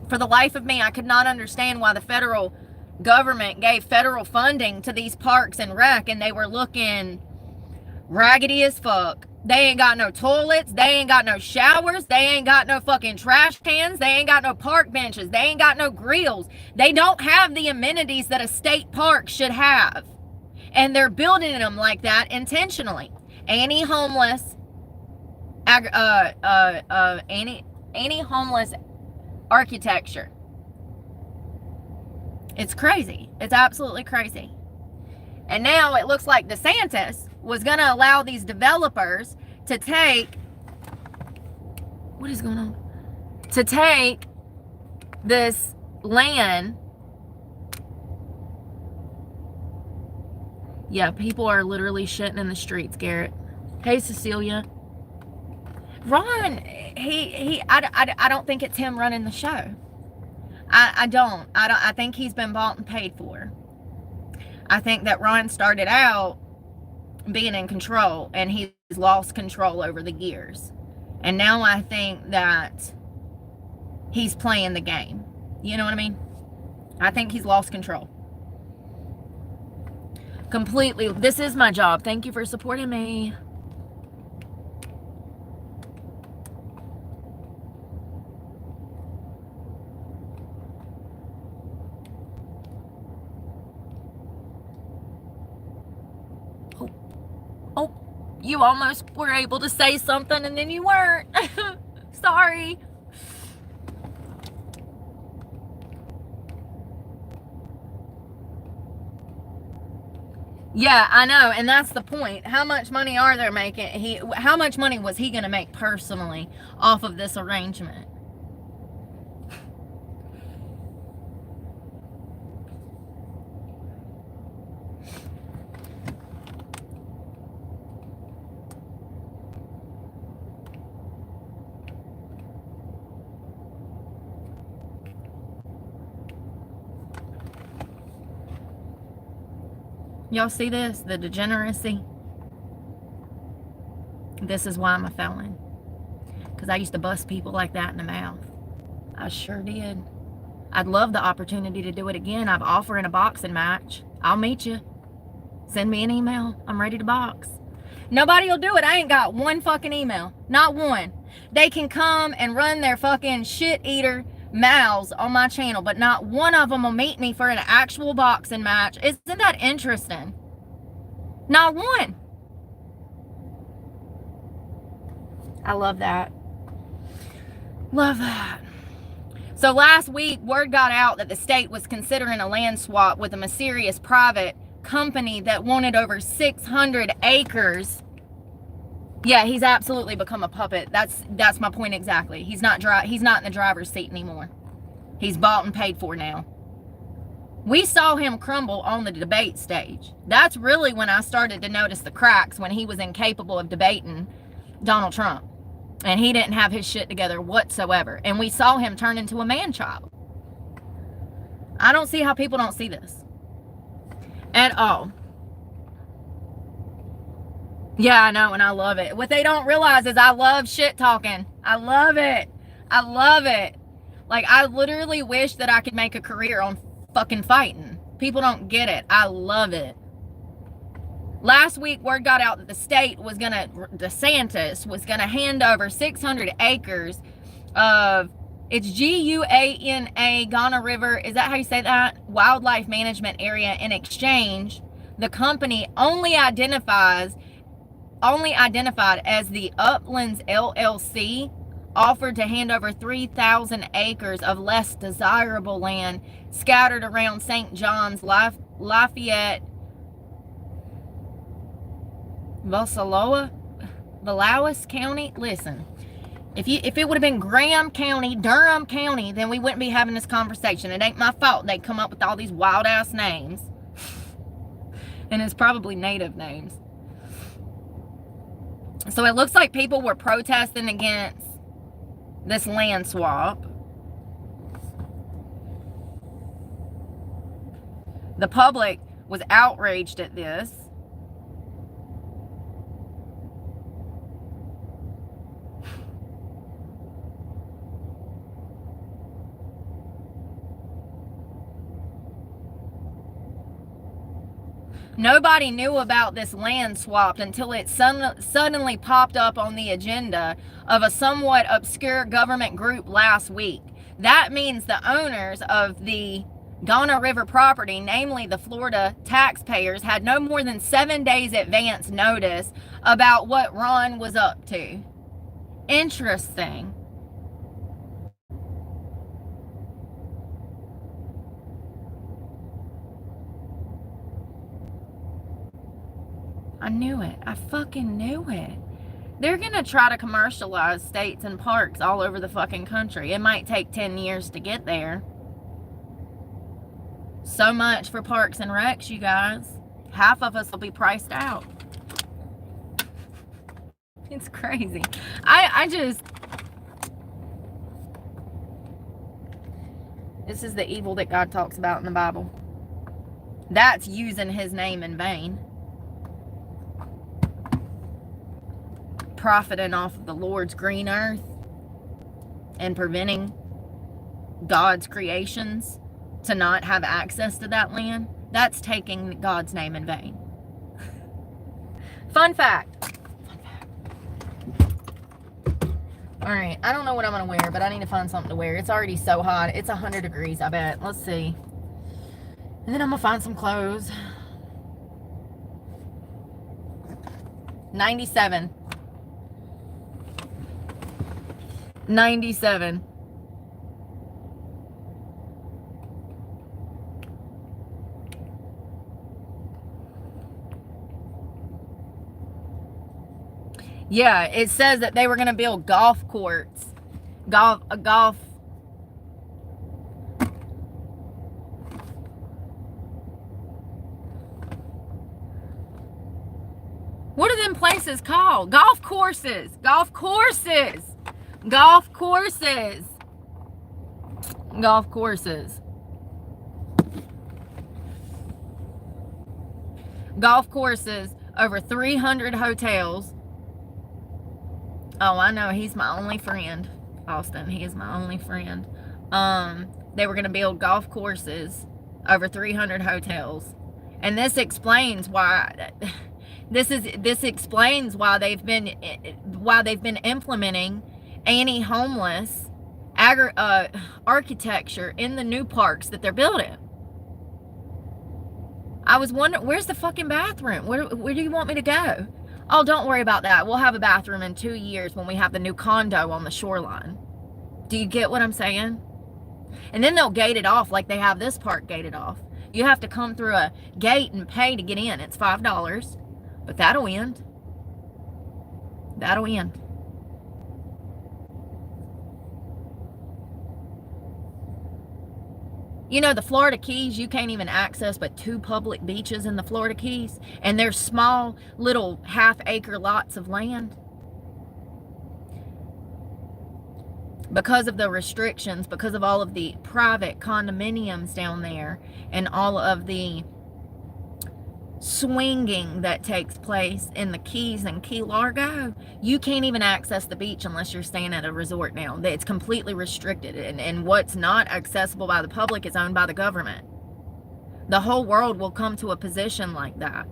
For the life of me, I could not understand why the federal government gave federal funding to these parks and rec, and they were looking raggedy as fuck. They ain't got no toilets. They ain't got no showers. They ain't got no fucking trash cans. They ain't got no park benches. They ain't got no grills. They don't have the amenities that a state park should have. And they're building them like that intentionally. Anti-homeless anti-homeless architecture. It's crazy. It's absolutely crazy. And now it looks like DeSantis was going to allow these developers to take, what is going on? To take this land. Yeah, people are literally shitting in the streets, Garrett. Hey, Cecilia. Ron, I don't think it's him running the show. I don't. I think he's been bought and paid for. I think that Ron started out being in control, and he's lost control over the years. And now I think that he's playing the game. You know what I mean? I think he's lost control. Completely. This is my job. Thank you for supporting me. Oh, oh, you almost were able to say something and then you weren't. Sorry. Yeah, I know, and that's the point. How much money are they making? How much money was he going to make personally off of this arrangement? Y'all see this? The degeneracy? This is why I'm a felon. Because I used to bust people like that in the mouth. I sure did. I'd love the opportunity to do it again. I've offered in a boxing match. I'll meet you. Send me an email. I'm ready to box. Nobody will do it. I ain't got one fucking email. Not one. They can come and run their fucking shit eater mouths on my channel, but not one of them will meet me for an actual boxing match. Isn't that interesting? Not one. I love that. Love that. So last week, word got out that the state was considering a land swap with a mysterious private company that wanted over 600 acres. Yeah, he's absolutely become a puppet. That's my point exactly. He's not in the driver's seat anymore. He's bought and paid for now. We saw him crumble on the debate stage. That's really when I started to notice the cracks, when he was incapable of debating Donald Trump. And he didn't have his shit together whatsoever. And we saw him turn into a man-child. I don't see how people don't see this at all. Yeah, I know, and I love it. What they don't realize is I love shit talking. I love it. I love it. Like, I literally wish that I could make a career on fucking fighting. People don't get it. I love it. Last week, word got out that the state was DeSantis was gonna hand over 600 acres of, it's Guana, Ghana River, is that how you say that? Wildlife management area. In exchange, the company only identified as the Uplands LLC offered to hand over 3,000 acres of less desirable land scattered around St. John's, Lafayette, Valawis County. Listen, if it would have been Graham County, Durham County, then we wouldn't be having this conversation. It ain't my fault they come up with all these wild ass names. And it's probably native names. So it looks like people were protesting against this land swap. The public was outraged at this. Nobody knew about this land swap until it suddenly popped up on the agenda of a somewhat obscure government group last week. That means the owners of the Ghana River property, namely the Florida taxpayers, had no more than 7 days advance notice about what Ron was up to. Interesting. I knew it. I fucking knew it. They're going to try to commercialize states and parks all over the fucking country. It might take 10 years to get there. So much for parks and recs, you guys. Half of us will be priced out. It's crazy. I just... This is the evil that God talks about in the Bible. That's using his name in vain. Profiting off of the Lord's green earth and preventing God's creations to not have access to that land. That's taking God's name in vain. Fun fact. Alright, I don't know what I'm going to wear, but I need to find something to wear. It's already so hot. It's 100 degrees, I bet. Let's see. And then I'm going to find some clothes. 97. 97. Yeah, it says that they were going to build golf courts. Golf. What are them places called? Golf courses. Golf courses. Golf courses. Golf courses. Golf courses, over 300 hotels. Oh, I know, he's my only friend. Austin, he is my only friend. They were going to build golf courses, over 300 hotels. And this explains why this explains why they've been implementing anti-homeless architecture in the new parks that they're building. I was wondering, where's the fucking bathroom? Where do you want me to go? Oh, don't worry about that. We'll have a bathroom in 2 years when we have the new condo on the shoreline. Do you get what I'm saying? And then they'll gate it off like they have this park gated off. You have to come through a gate and pay to get in. It's $5. But that'll end. That'll end. You know, the Florida Keys, you can't even access but 2 public beaches in the Florida Keys. And they're small, little half-acre lots of land. Because of the restrictions, because of all of the private condominiums down there, and all of the swinging that takes place in the Keys and Key Largo, you can't even access the beach unless you're staying at a resort now. It's completely restricted, and what's not accessible by the public is owned by the government. The whole world will come to a position like that.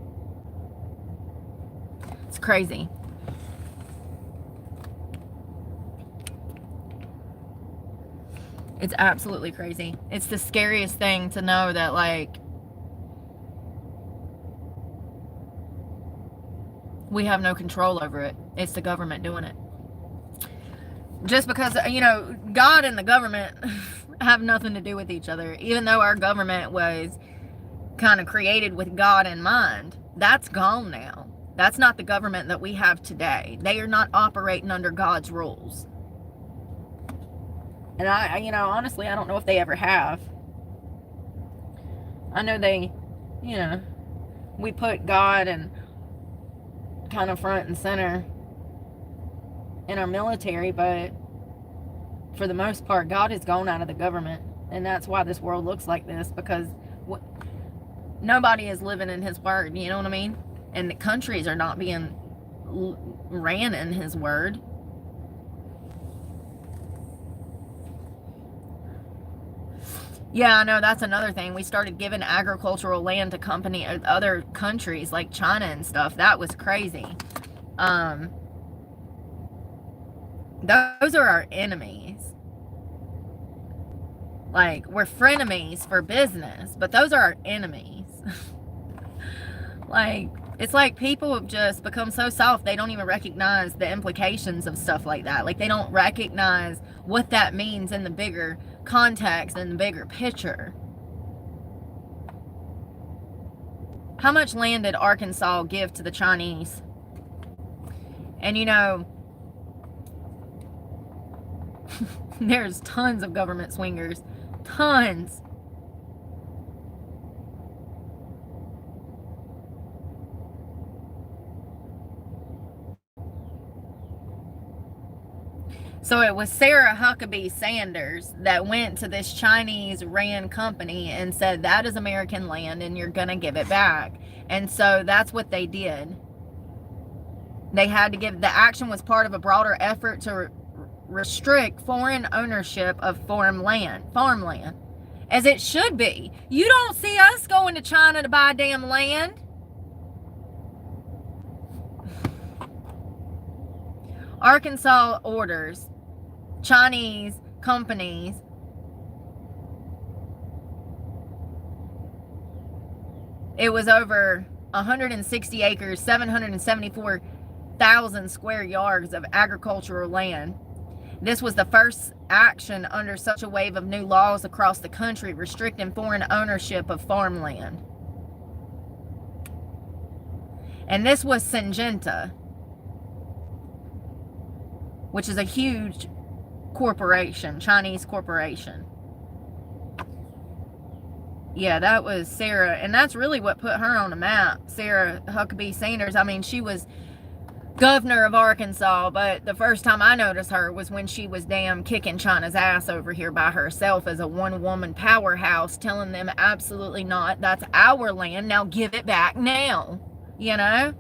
It's crazy. It's absolutely crazy. It's the scariest thing to know that, like, we have no control over it. It's the government doing it. Just because, you know, God and the government have nothing to do with each other. Even though our government was kind of created with God in mind, that's gone now. That's not the government that we have today. They are not operating under God's rules. And you know, honestly, I don't know if they ever have. I know they, you know, we put God and kind of front and center in our military, but for the most part, God has gone out of the government, and that's why this world looks like this, because nobody is living in His word, you know what I mean? And the countries are not being ran in His word. Yeah, I know, that's another thing. We started giving agricultural land to other countries like China and stuff. That was crazy. Those are our enemies. Like, we're frenemies for business, but those are our enemies. Like, it's like people have just become so soft, they don't even recognize the implications of stuff like that. Like, they don't recognize what that means in the bigger context and the bigger picture. How much land did Arkansas give to the Chinese? And you know, there's tons of government swingers. Tons. So it was Sarah Huckabee Sanders that went to this Chinese-ran company and said, that is American land and you're going to give it back. And so that's what they did. They had to give, the action was part of a broader effort to restrict foreign ownership of farmland, as it should be. You don't see us going to China to buy damn land. Arkansas orders Chinese companies it was over 160 acres, 774 100,000 square yards of agricultural land. This was the first action under such a wave of new laws across the country restricting foreign ownership of farmland. And this was Syngenta, which is a huge corporation, Chinese corporation. Yeah, that was Sarah, and that's really what put her on the map, Sarah Huckabee Sanders. I mean, she was governor of Arkansas, but the first time I noticed her was when she was damn kicking China's ass over here by herself as a one-woman powerhouse, telling them absolutely not, that's our land, now give it back now, you know?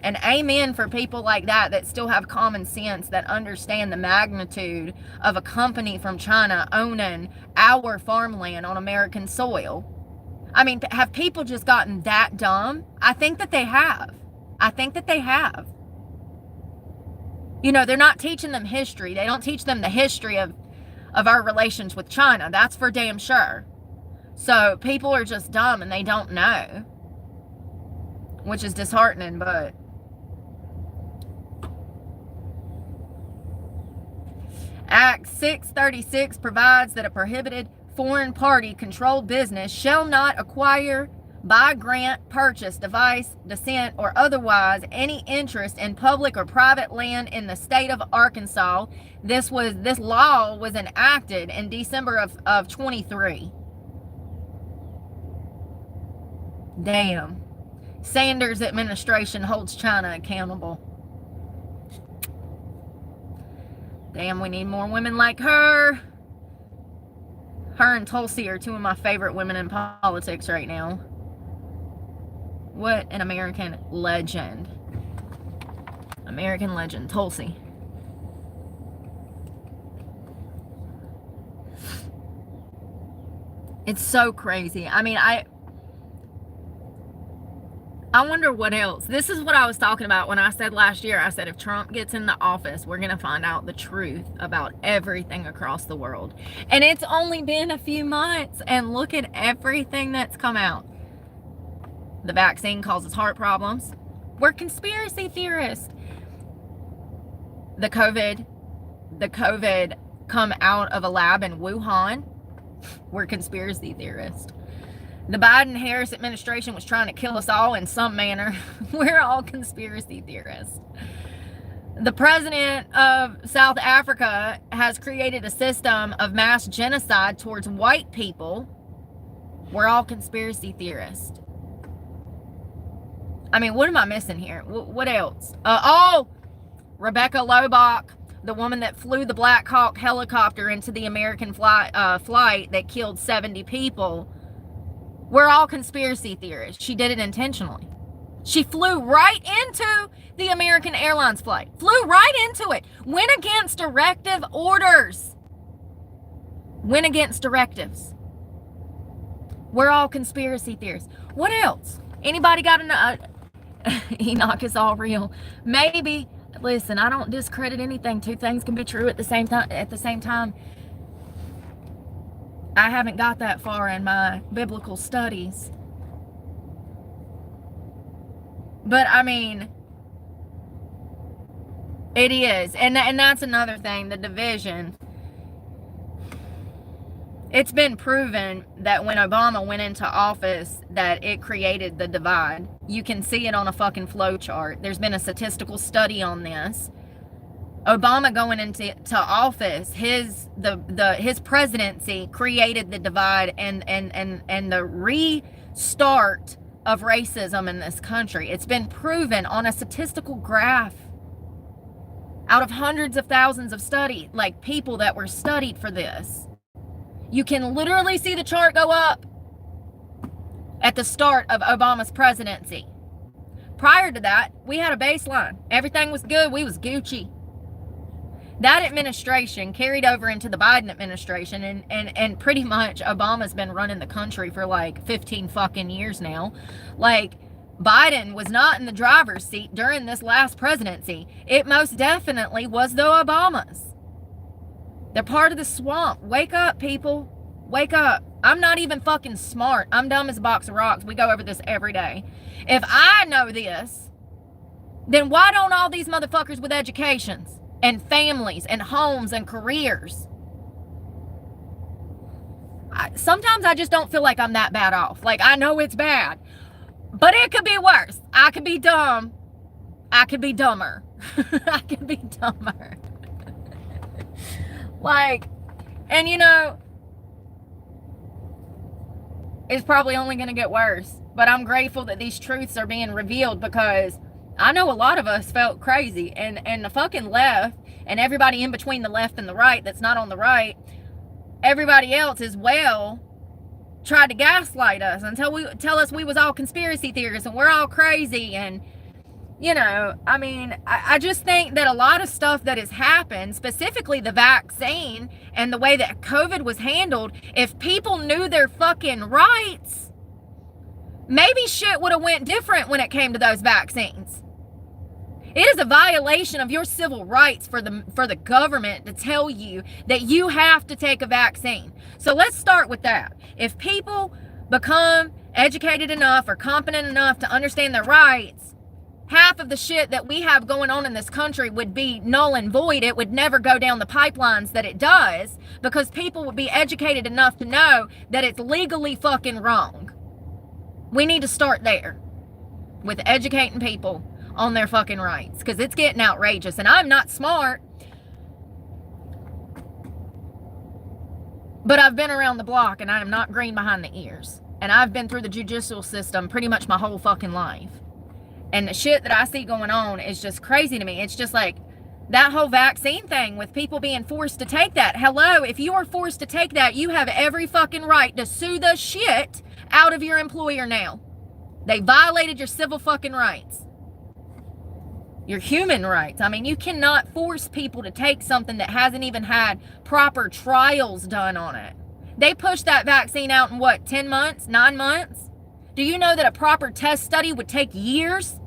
And amen for people like that that still have common sense, that understand the magnitude of a company from China owning our farmland on American soil. I mean, have people just gotten that dumb? I think that they have. I think that they have. You know, they're not teaching them history. They don't teach them the history of our relations with China. That's for damn sure. So people are just dumb and they don't know, which is disheartening, but Act 636 provides that a prohibited foreign party controlled business shall not acquire by grant, purchase, device, descent, or otherwise any interest in public or private land in the state of Arkansas. This law was enacted in December of 23. Damn. Sanders administration holds China accountable. Damn, we need more women like her. Her and Tulsi are two of my favorite women in politics right now. What an American legend. American legend, Tulsi. It's so crazy. I mean, I wonder what else. This is what I was talking about when I said last year, I said if Trump gets in the office, we're going to find out the truth about everything across the world. And it's only been a few months, and look at everything that's come out. The vaccine causes heart problems. We're conspiracy theorists. The COVID come out of a lab in Wuhan. We're conspiracy theorists. The Biden-Harris administration was trying to kill us all in some manner. We're all conspiracy theorists. The president of South Africa has created a system of mass genocide towards white people. We're all conspiracy theorists. I mean, what am I missing here? What else? Rebecca Lobach, the woman that flew the Black Hawk helicopter into the American flight that killed 70 people. We're all conspiracy theorists. She did it intentionally. She flew right into the American Airlines flight. Flew right into it. Went against directive orders. Went against directives. We're all conspiracy theorists. What else? Anybody got Enoch is all real. Maybe. Listen, I don't discredit anything. Two things can be true at the same time. I haven't got that far in my biblical studies. But I mean, it is. And that's another thing, the division. It's been proven that when Obama went into office that it created the divide. You can see it on a fucking flow chart. There's been a statistical study on this. Obama going into office, his presidency created the divide and the restart of racism in this country. It's been proven on a statistical graph out of hundreds of thousands of people that were studied for this. You can literally see the chart go up at the start of Obama's presidency. Prior to that, we had a baseline. Everything was good. We was Gucci. That administration carried over into the Biden administration, and pretty much Obama's been running the country for like 15 fucking years now. Like, Biden was not in the driver's seat during this last presidency. It most definitely was the Obamas. They're part of the swamp. Wake up, people. Wake up. I'm not even fucking smart. I'm dumb as a box of rocks. We go over this every day. If I know this, then why don't all these motherfuckers with educations and families and homes and careers? Sometimes I just don't feel like I'm that bad off. Like, I know it's bad, but it could be worse. I could be dumb. I could be dumber. I could be dumber. Like, and you know, it's probably only going to get worse. But I'm grateful that these truths are being revealed, because I know a lot of us felt crazy. And the fucking left, and everybody in between the left and the right that's not on the right, everybody else as well, tried to gaslight us and tell us we was all conspiracy theorists and we're all crazy. And you know, I mean, I just think that a lot of stuff that has happened, specifically the vaccine and the way that COVID was handled, if people knew their fucking rights, maybe shit would have went different when it came to those vaccines. It is a violation of your civil rights for the government to tell you that you have to take a vaccine. So let's start with that. If people become educated enough or competent enough to understand their rights, half of the shit that we have going on in this country would be null and void. It would never go down the pipelines that it does, because people would be educated enough to know that it's legally fucking wrong. We need to start there with educating people on their fucking rights, because it's getting outrageous. And I'm not smart, but I've been around the block, and I am not green behind the ears. And I've been through the judicial system pretty much my whole fucking life. And the shit that I see going on is just crazy to me. It's just like that whole vaccine thing with people being forced to take that. Hello, if you are forced to take that, you have every fucking right to sue the shit out of your employer now. They violated your civil fucking rights. Your human rights. I mean, you cannot force people to take something that hasn't even had proper trials done on it. They pushed that vaccine out in what, 10 months, 9 months? Do you know that a proper test study would take years?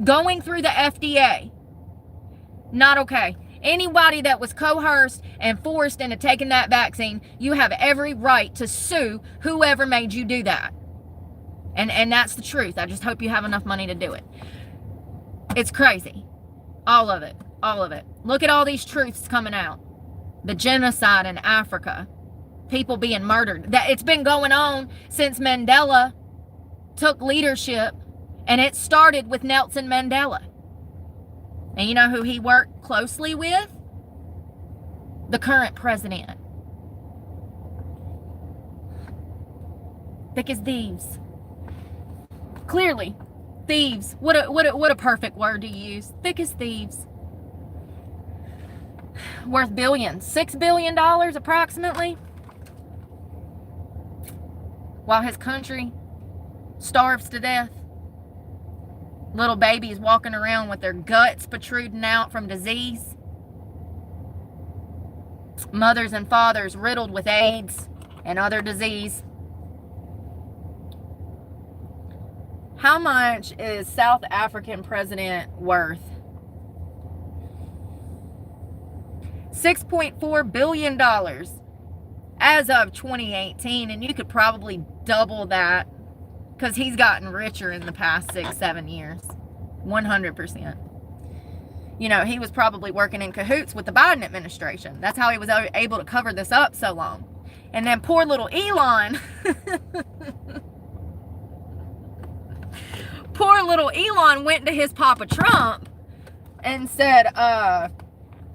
Going through the FDA. Not okay. Anybody that was coerced and forced into taking that vaccine, you have every right to sue whoever made you do that. And that's the truth. I just hope you have enough money to do it. It's crazy. All of it. All of it. Look at all these truths coming out. The genocide in Africa. People being murdered. It's been going on since Mandela took leadership, and it started with Nelson Mandela. And you know who he worked closely with? The current president. Thick as thieves. Clearly, thieves. What a perfect word to use. Thick as thieves. Worth billions. $6 billion approximately. While his country starves to death. Little babies walking around with their guts protruding out from disease. Mothers and fathers riddled with AIDS and other disease. How much is South African president worth? $6.4 billion as of 2018, and you could probably double that, because he's gotten richer in the past 6-7 years. 100%. You know, he was probably working in cahoots with the Biden administration. That's how he was able to cover this up so long. And then poor little Elon. Poor little Elon went to his Papa Trump and said,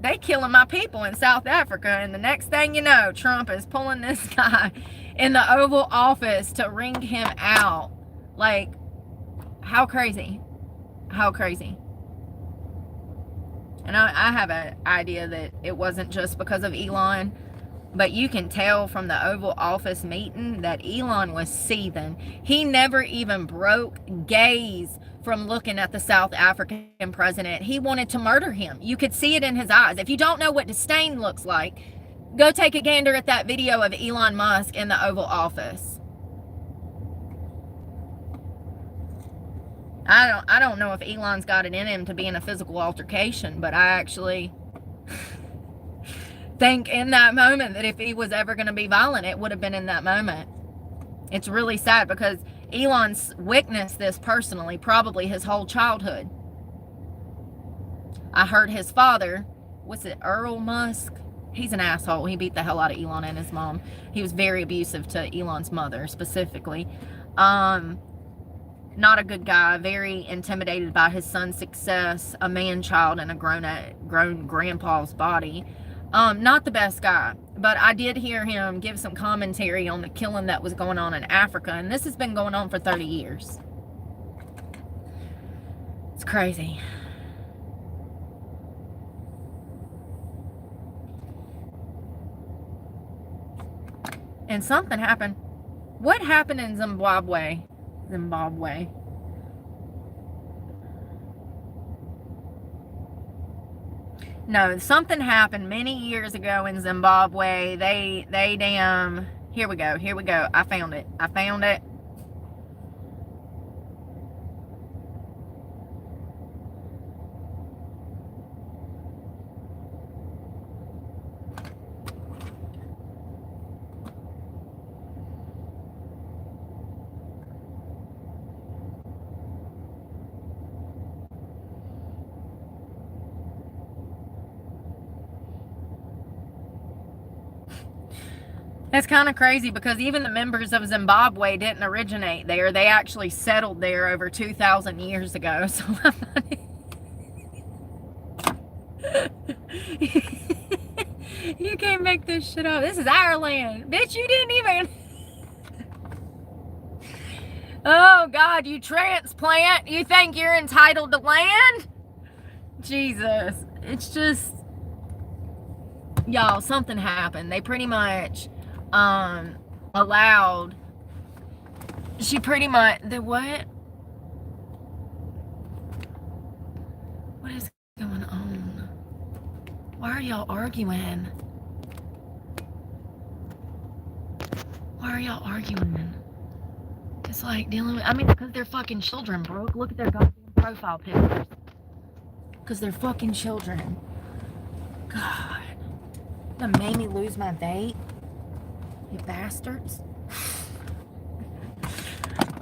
they killing my people in South Africa. And the next thing you know, Trump is pulling this guy in the Oval Office to ring him out. Like, how crazy? How crazy? And I have an idea that it wasn't just because of Elon, but you can tell from the Oval Office meeting that Elon was seething. He never even broke gaze from looking at the South African president. He wanted to murder him. You could see it in his eyes. If you don't know what disdain looks like, go take a gander at that video of Elon Musk in the Oval Office. I don't know if Elon's got it in him to be in a physical altercation, but I actually think in that moment that if he was ever going to be violent, it would have been in that moment. It's really sad because Elon's witnessed this personally, probably his whole childhood. I heard his father, what's it, Earl Musk? He's an asshole. He beat the hell out of Elon and his mom. He was very abusive to Elon's mother specifically. Not a good guy, very intimidated by his son's success, a man-child in a grown grandpa's body. Not the best guy, but I did hear him give some commentary on the killing that was going on in Africa, and this has been going on for 30 years. It's crazy. And something happened. What happened in Zimbabwe? No, something happened many years ago in Zimbabwe. They damn, here we go. I found it. That's kind of crazy because even the members of Zimbabwe didn't originate there. They actually settled there over 2,000 years ago. So you can't make this shit up. This is our land. Bitch, you didn't even... Oh, God, you transplant? You think you're entitled to land? Jesus. It's just... Y'all, something happened. They pretty much... allowed, she pretty much, the what is going on? Why are y'all arguing? It's like dealing with, I mean, because they're fucking children, Brooke. Look at their goddamn profile pictures. Because they're fucking children. God. That made me lose my vape. You bastards.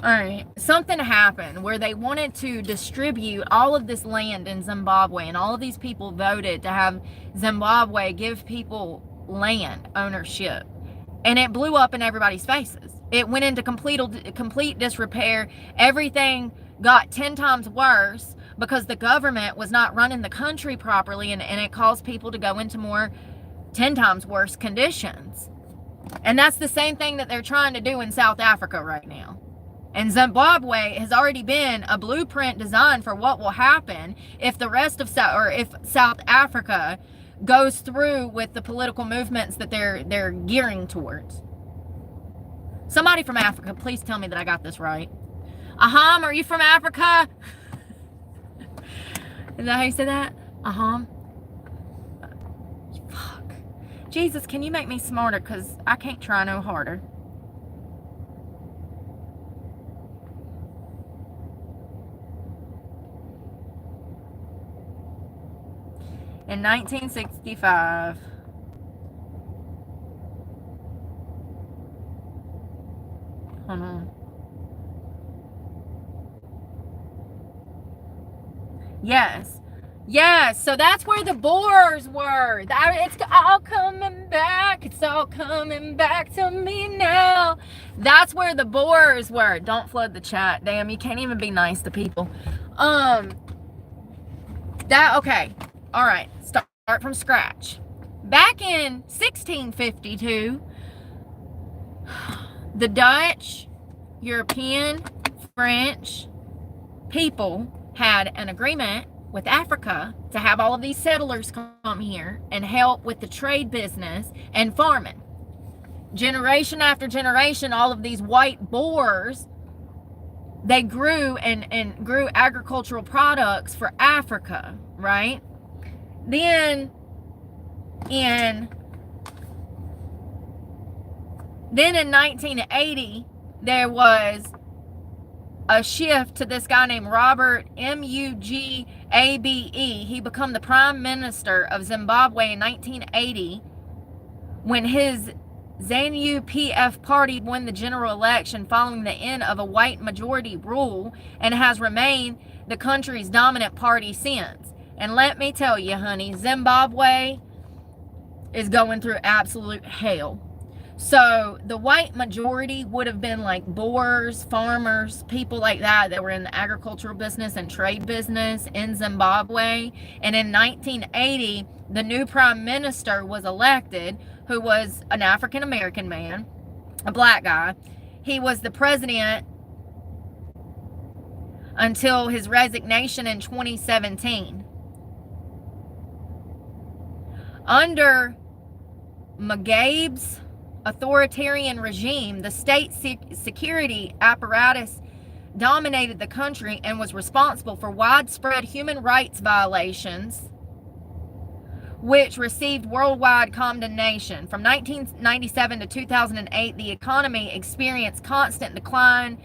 Alright, something happened where they wanted to distribute all of this land in Zimbabwe, and all of these people voted to have Zimbabwe give people land ownership, and it blew up in everybody's faces. It went into complete disrepair. Everything got 10 times worse because the government was not running the country properly, and it caused people to go into more 10 times worse conditions. And that's the same thing that they're trying to do in South Africa right now. And Zimbabwe has already been a blueprint designed for what will happen if the rest of if South Africa goes through with the political movements that they're gearing towards. Somebody from Africa, please tell me that I got this right. Aham, are you from Africa? Is that how you say that? Aham. Fuck. Jesus, can you make me smarter? Because I can't try no harder. In 1965, hold on. Yes, so that's where the Boers were. It's all coming back. It's all coming back to me now. That's where the Boers were. Don't flood the chat. Damn, you can't even be nice to people. Okay. All right, start from scratch. Back in 1652, the Dutch, European, French people had an agreement with Africa to have all of these settlers come here and help with the trade business and farming. Generation after generation, all of these white Boers, they grew and grew agricultural products for Africa, right? Then in 1980, there was a shift to this guy named Robert Mugabe. He became the prime minister of Zimbabwe in 1980 when his ZANU-PF party won the general election following the end of a white majority rule, and has remained the country's dominant party since. And let me tell you, honey, Zimbabwe is going through absolute hell. So the white majority would have been like Boers, farmers, people like that were in the agricultural business and trade business in Zimbabwe. And in 1980, the new prime minister was elected, who was an African American man, a black guy. He was the president until his resignation in 2017. Under Mugabe's authoritarian regime, the state security apparatus dominated the country and was responsible for widespread human rights violations, which received worldwide condemnation. From 1997 to 2008, the economy experienced constant decline,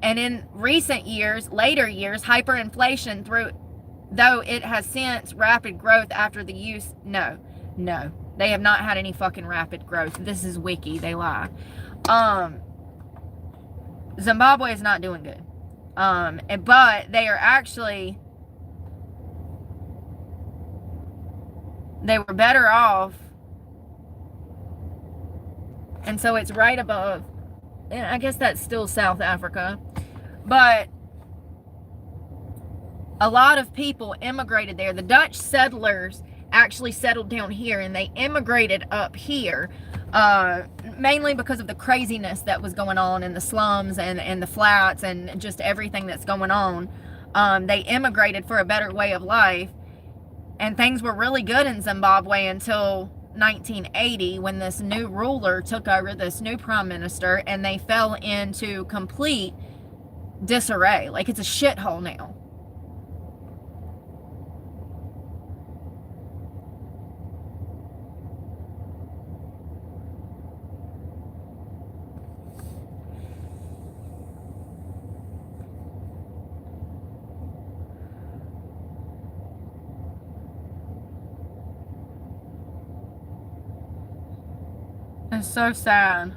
and in recent years, later years, hyperinflation, though it has since rapid growth after the use. No, they have not had any fucking rapid growth. This is wiki, they lie. Zimbabwe is not doing good. But they are actually, they were better off. And so it's right above, I guess that's still South Africa. But a lot of people immigrated there. The Dutch settlers actually settled down here, and they immigrated up here, mainly because of the craziness that was going on in the slums and the flats and just everything that's going on. They immigrated for a better way of life, and things were really good in Zimbabwe until 1980, when this new ruler took over, this new prime minister, and they fell into complete disarray. Like, it's a shithole now. It's so sad.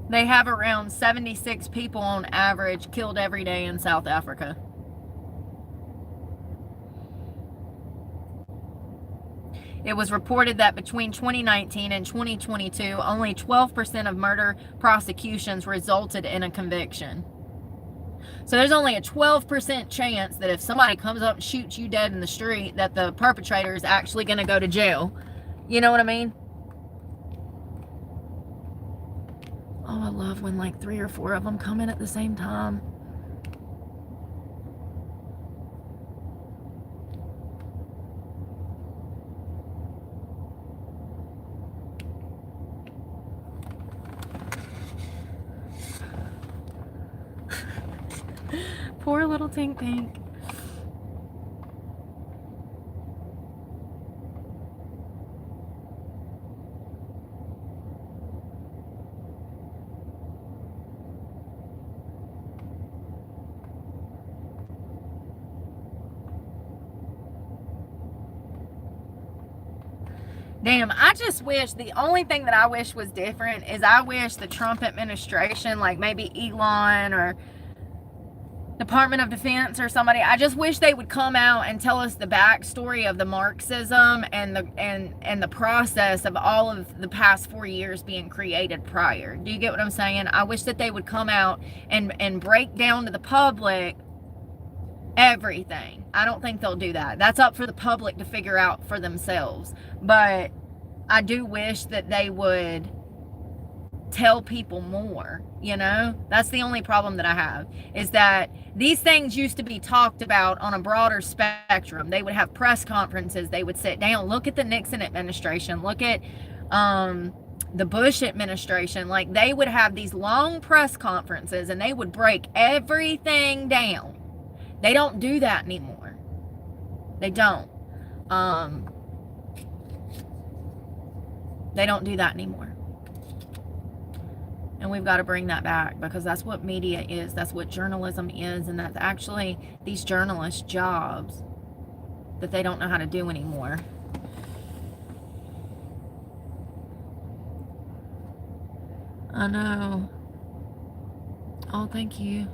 They have around 76 people on average killed every day in South Africa. It was reported that between 2019 and 2022, only 12% of murder prosecutions resulted in a conviction. So there's only a 12% chance that if somebody comes up and shoots you dead in the street, that the perpetrator is actually going to go to jail. You know what I mean? Oh, I love when like 3 or 4 of them come in at the same time. Poor little Tink Pink. Damn, I just wish, the only thing that I wish was different is I wish the Trump administration, like maybe Elon or Department of Defense or somebody, I just wish they would come out and tell us the backstory of the Marxism and the process of all of the past 4 years being created prior. Do you get what I'm saying? I wish that they would come out and break down to the public everything. I don't think they'll do that. That's up for the public to figure out for themselves. But I do wish that they would tell people more, you know? That's the only problem that I have, is that these things used to be talked about on a broader spectrum. They would have press conferences, they would sit down, look at the Nixon administration, look at the Bush administration, like, they would have these long press conferences and they would break everything down. They don't do that anymore. They don't. They don't do that anymore. And we've got to bring that back, because that's what media is. That's what journalism is. And that's actually these journalists' jobs that they don't know how to do anymore. I know. Oh, thank you.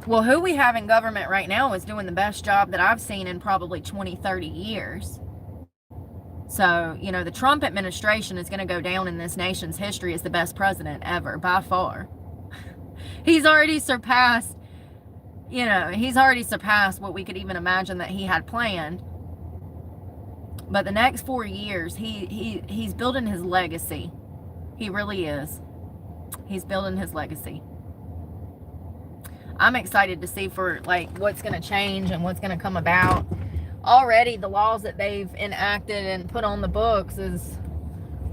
Well, who we have in government right now is doing the best job that I've seen in probably 20, 30 years. So, you know, the Trump administration is going to go down in this nation's history as the best president ever, by far. He's already surpassed, you know, what we could even imagine that he had planned. But the next 4 years, he's building his legacy. He really is. He's building his legacy. I'm excited to see for, like, what's going to change and what's going to come about. Already, the laws that they've enacted and put on the books is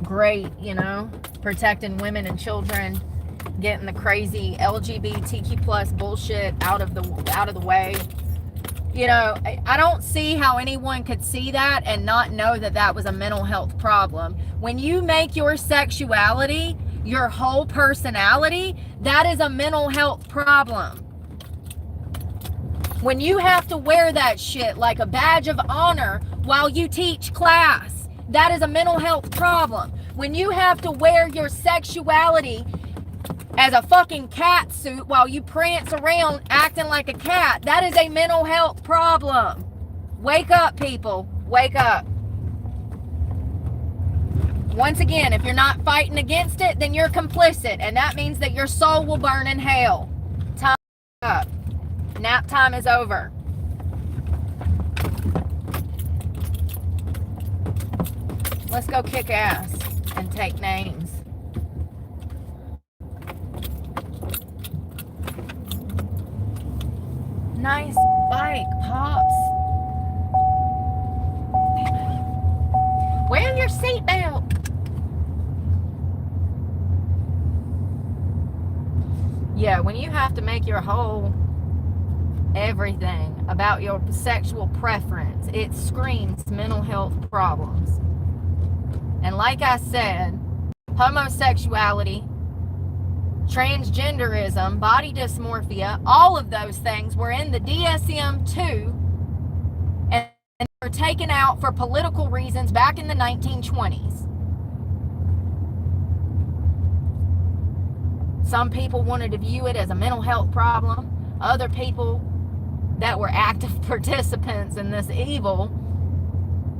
great, you know, protecting women and children, getting the crazy LGBTQ plus bullshit out of the way. You know, I don't see how anyone could see that and not know that that was a mental health problem. When you make your sexuality your whole personality, that is a mental health problem. When you have to wear that shit like a badge of honor while you teach class, that is a mental health problem. When you have to wear your sexuality as a fucking cat suit while you prance around acting like a cat, that is a mental health problem. Wake up, people. Wake up. Once again, if you're not fighting against it, then you're complicit, and that means that your soul will burn in hell. Time up. Nap time is over. Let's go kick ass and take names. Nice bike, Pops. Wear your seatbelt. Yeah, when you have to make your whole everything about your sexual preference, it screams mental health problems. And like I said, homosexuality, transgenderism, body dysmorphia, all of those things were in the DSM-2 and were taken out for political reasons back in the 1920s. Some people wanted to view it as a mental health problem. Other people that were active participants in this evil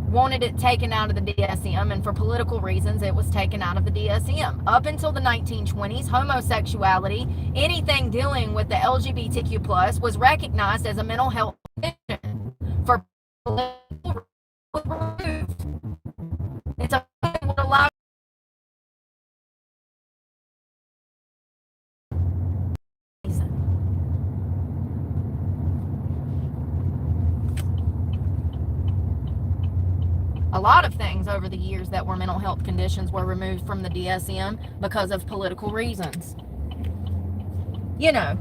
wanted it taken out of the DSM, and for political reasons it was taken out of the DSM. Up until the 1920s, homosexuality, anything dealing with the LGBTQ plus, was recognized as a mental health condition. For political reasons, it's a would allow a lot of things over the years that were mental health conditions were removed from the DSM because of political reasons. You know,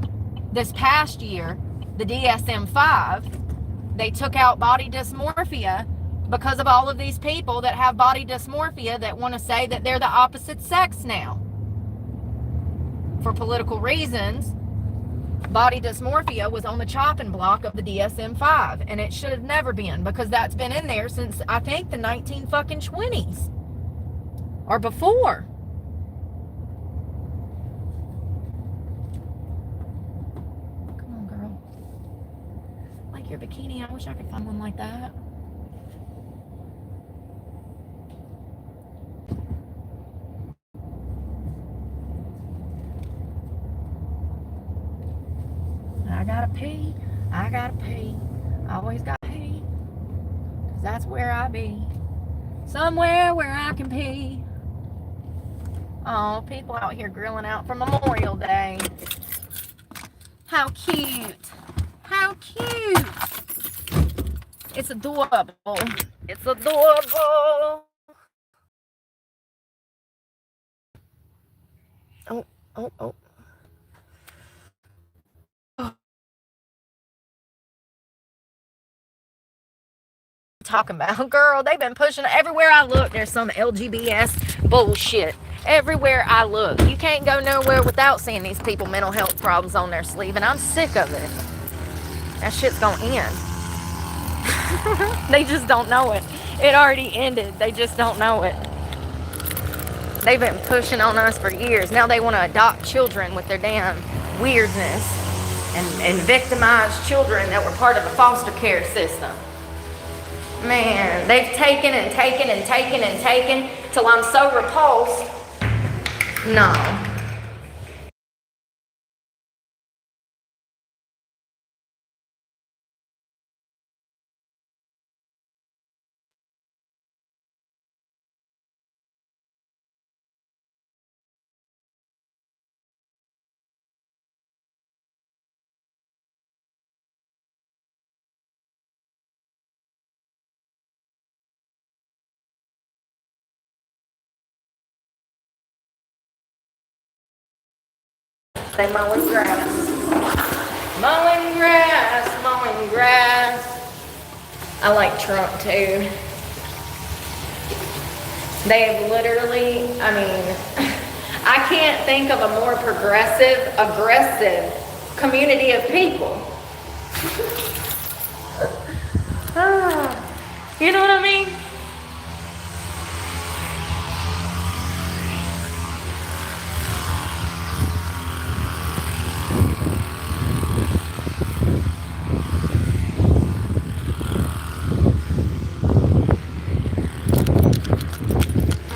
this past year, the DSM-5, they took out body dysmorphia because of all of these people that have body dysmorphia that want to say that they're the opposite sex now. For political reasons, body dysmorphia was on the chopping block of the DSM-5, and it should have never been, because that's been in there since, I think, the 1920s or before. Come on, girl. Like your bikini. I wish I could find one like that. I gotta pee. I always gotta pee. 'Cause that's where I be. Somewhere where I can pee. Oh, people out here grilling out for Memorial Day. How cute. How cute. It's adorable. It's adorable. Oh, oh, oh. Talking about, girl, they've been pushing everywhere I look. There's some LGBTQ bullshit everywhere I look. You can't go nowhere without seeing these people mental health problems on their sleeve, and I'm sick of it. That shit's gonna end. They just don't know it. It already ended. They just don't know it. They've been pushing on us for years. Now they want to adopt children with their damn weirdness and victimize children that were part of the foster care system. Man, they've taken and taken and taken and taken till I'm so repulsed. No. They mowing grass. Mowing grass, mowing grass. I like Trump too. They have literally, I mean, I can't think of a more progressive, aggressive community of people. You know what I mean?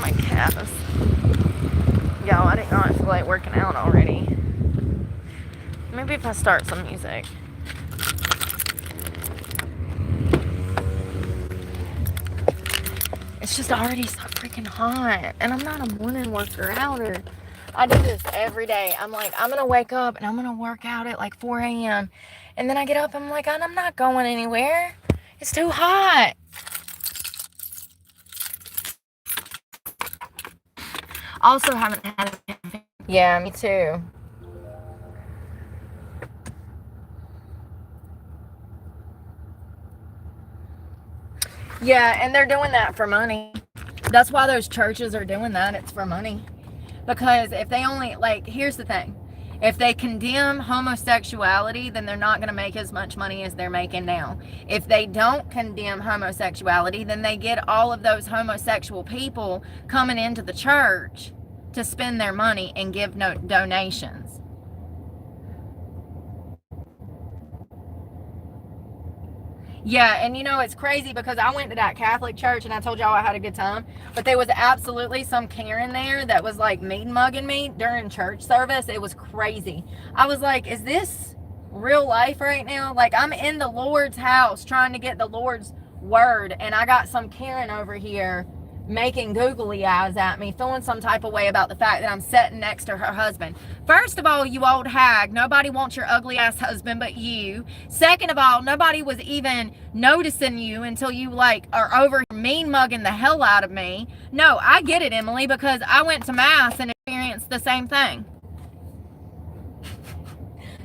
My calves. Yo, I did not feel like working out already. Maybe if I start some music. It's just already so freaking hot. And I'm not a morning worker outer. I do this every day. I'm like, I'm going to wake up and I'm going to work out at like 4 a.m. And then I get up and I'm like, I'm not going anywhere. It's too hot. Also haven't had a... Yeah, me too. Yeah, and they're doing that for money. That's why those churches are doing that. It's for money. Because if they only, like, here's the thing. If they condemn homosexuality, then they're not going to make as much money as they're making now. If they don't condemn homosexuality, then they get all of those homosexual people coming into the church to spend their money and give donations. Yeah, and you know, it's crazy because I went to that Catholic church and I told y'all I had a good time, but there was absolutely some Karen there that was like mean mugging me during church service. It was crazy. I was like, is this real life right now? Like, I'm in the Lord's house trying to get the Lord's word, and I got some Karen over here making googly eyes at me, feeling some type of way about the fact that I'm sitting next to her husband. First of all, you old hag, nobody wants your ugly ass husband but you. Second of all, nobody was even noticing you until you like are over mean mugging the hell out of me. No, I get it, Emily, because I went to mass and experienced the same thing.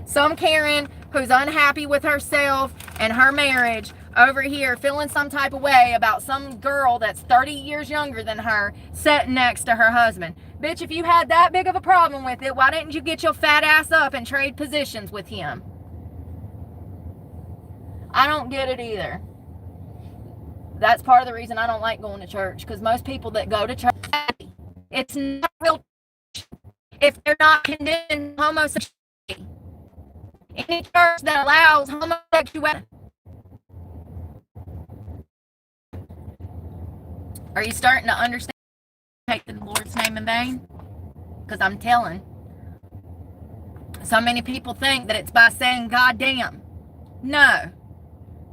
Some Karen who's unhappy with herself and her marriage over here feeling some type of way about some girl that's 30 years younger than her sitting next to her husband. Bitch, if you had that big of a problem with it, why didn't you get your fat ass up and trade positions with him? I don't get it either. That's part of the reason I don't like going to church, because most people that go to church, it's not real if they're not condemning homosexuality. Any church that allows homosexuality. Are you starting to understand? Take the Lord's name in vain? Because I'm telling. So many people think that it's by saying goddamn. No.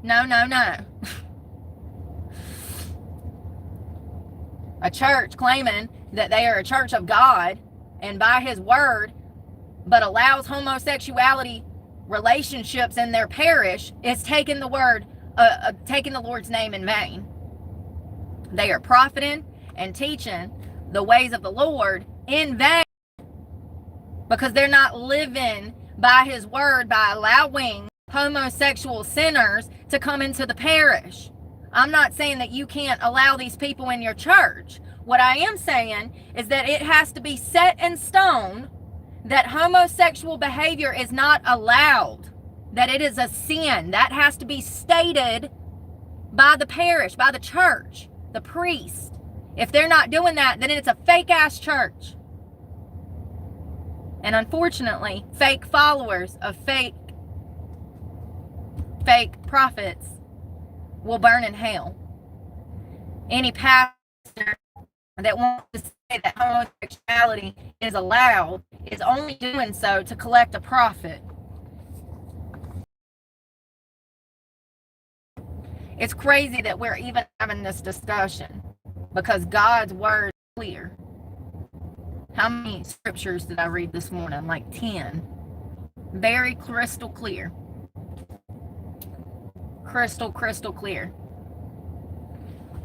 No, no, no. A church claiming that they are a church of God and by his word, but allows homosexuality relationships in their parish is taking the word, taking the Lord's name in vain. They are profiting and teaching the ways of the Lord in vain. because they're not living by his word by allowing homosexual sinners to come into the parish. I'm not saying that you can't allow these people in your church. What I am saying is that it has to be set in stone that homosexual behavior is not allowed, that it is a sin. That has to be stated by the parish, by the church, the priest. If they're not doing that, then it's a fake-ass church. And unfortunately, fake followers of fake prophets will burn in hell. Any pastor that wants to say that homosexuality is allowed is only doing so to collect a profit. It's crazy that we're even having this discussion because God's word is clear. How many scriptures did I read this morning? Like 10. Very crystal clear. Crystal clear.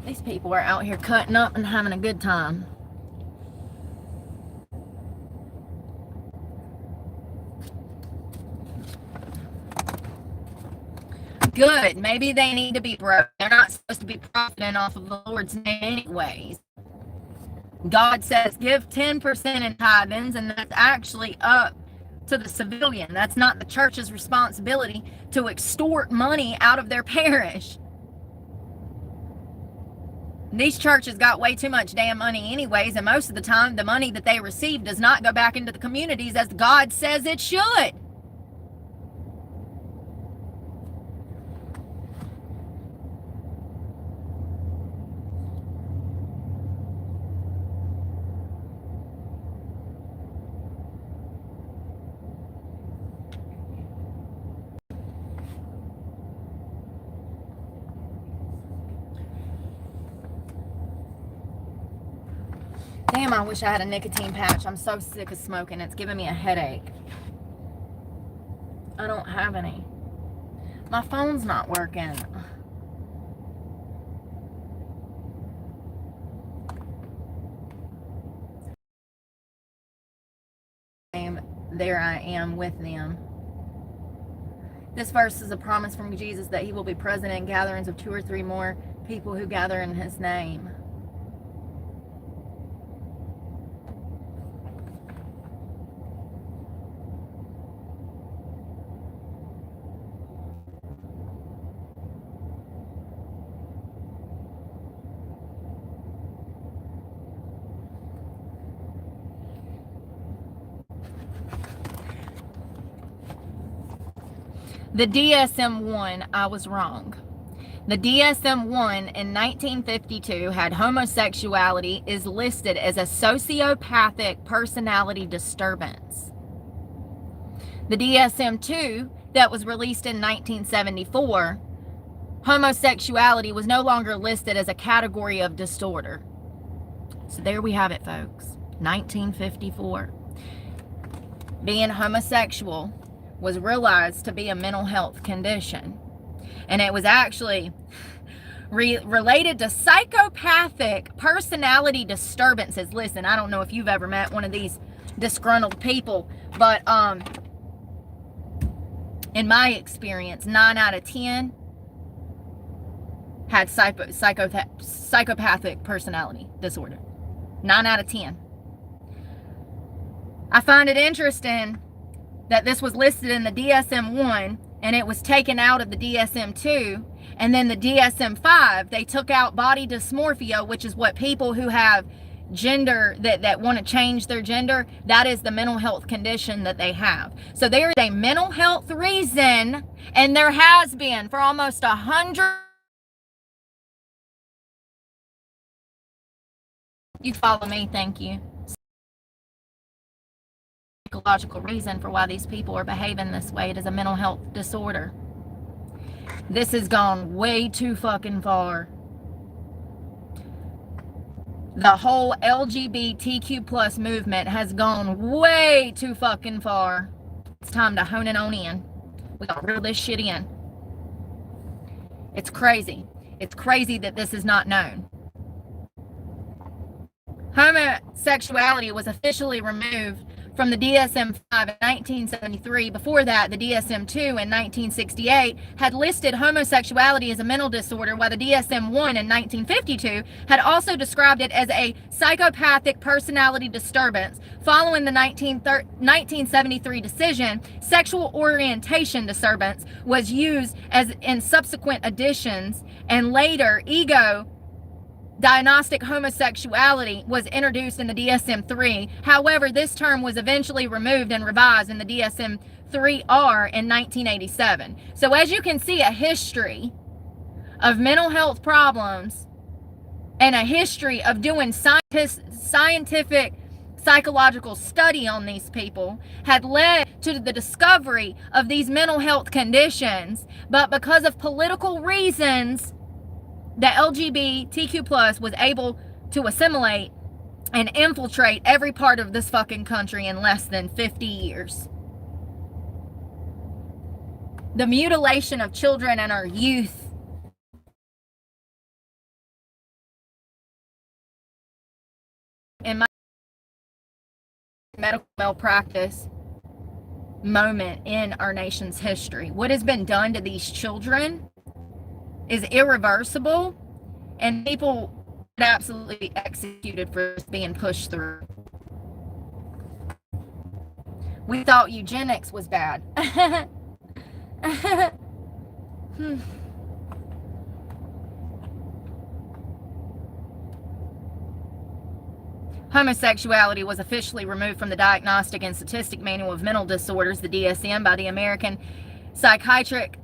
These people are out here cutting up and having a good time. Good. Maybe they need to be broke. They're not supposed to be profiting off of the Lord's name anyways. God says give 10% in tithings, and that's actually up to the civilian. That's not the church's responsibility to extort money out of their parish. These churches got way too much damn money anyways, and most of the time the money that they receive does not go back into the communities as God says it should. Damn, I wish I had a nicotine patch. I'm so sick of smoking. It's giving me a headache. I don't have any. My phone's not working. There I am with them. This verse is a promise from Jesus that he will be present in gatherings of 2 or 3 more people who gather in his name. The DSM-1, I was wrong. The DSM-1 in 1952 had homosexuality is listed as a sociopathic personality disturbance. The DSM-2 that was released in 1974, homosexuality was no longer listed as a category of disorder. So there we have it, folks. 1954. Being homosexual was realized to be a mental health condition. And it was actually related to psychopathic personality disturbances. Listen, I don't know if you've ever met one of these disgruntled people, but in my experience, 9 out of 10 had psychopathic personality disorder. 9 out of 10. I find it interesting that this was listed in the DSM-1 and it was taken out of the DSM-2, and then the DSM-5 they took out body dysmorphia, which is what people who have gender that want to change their gender, that is the mental health condition that they have. So there is a mental health reason, and there has been for almost 100. You follow me, thank you. Psychological reason for why these people are behaving this way. It is a mental health disorder. This has gone way too fucking far. The whole LGBTQ plus movement has gone way too fucking far. It's time to hone it on in. We gotta reel this shit in. It's crazy. It's crazy that this is not known. Homosexuality was officially removed from the DSM-5 in 1973. Before that, the DSM-2 in 1968 had listed homosexuality as a mental disorder, while the DSM-1 in 1952 had also described it as a psychopathic personality disturbance. Following the 1973 decision, sexual orientation disturbance was used as in subsequent editions, and later ego diagnostic homosexuality was introduced in the DSM-3. However, this term was eventually removed and revised in the DSM-3R in 1987. So as you can see, a history of mental health problems and a history of doing scientific psychological study on these people had led to the discovery of these mental health conditions, but because of political reasons, the LGBTQ plus was able to assimilate and infiltrate every part of this fucking country in less than 50 years. The mutilation of children and our youth in my medical malpractice moment in our nation's history. What has been done to these children is irreversible, and people absolutely executed for being pushed through. We thought eugenics was bad. Homosexuality was officially removed from the Diagnostic and Statistic Manual of Mental Disorders, the DSM, by the American Psychiatric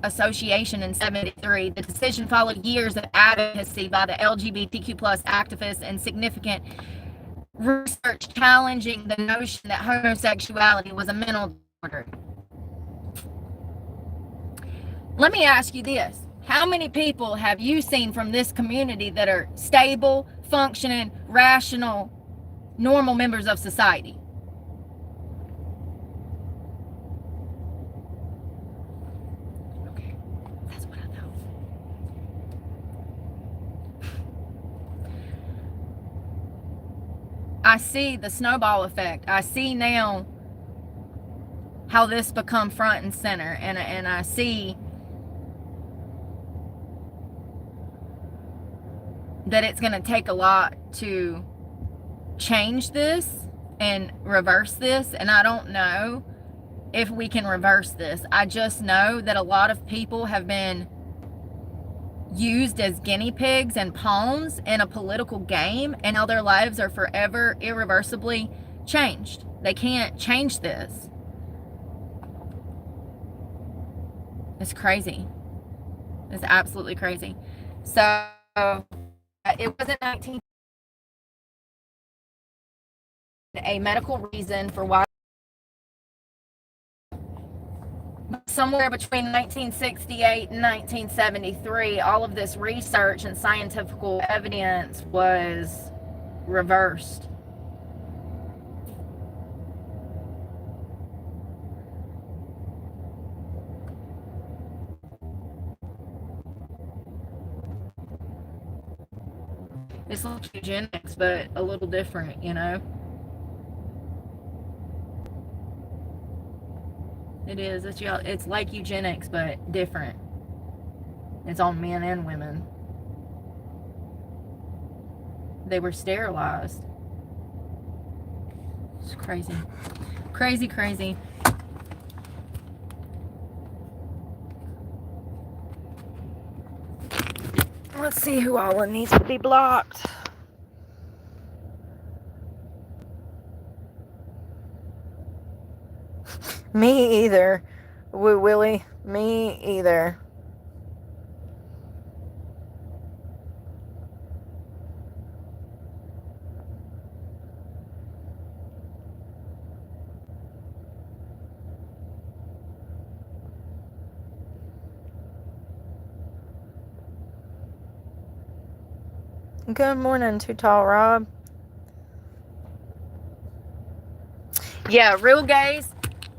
Association in 1973. The decision followed years of advocacy by the LGBTQ plus activists and significant research challenging the notion that homosexuality was a mental disorder. Let me ask you this. How many people have you seen from this community that are stable, functioning, rational, normal members of society? Okay, that's what I thought. I see the snowball effect. I see now how this become front and center, and I see that it's going to take a lot to change this and reverse this. And I don't know if we can reverse this. I just know that a lot of people have been used as guinea pigs and pawns in a political game, and now their lives are forever irreversibly changed. They can't change this. It's crazy. It's absolutely crazy. So it wasn't 19 a medical reason for why. Somewhere between 1968 and 1973, all of this research and scientific evidence was reversed. It's like eugenics, but a little different, you know? It is. It's like eugenics, but different. It's on men and women. They were sterilized. It's crazy. Crazy, crazy. Let's see who all needs to be blocked. Me either. Willie. Me either. Good morning, Too Tall Rob. Yeah, real gays,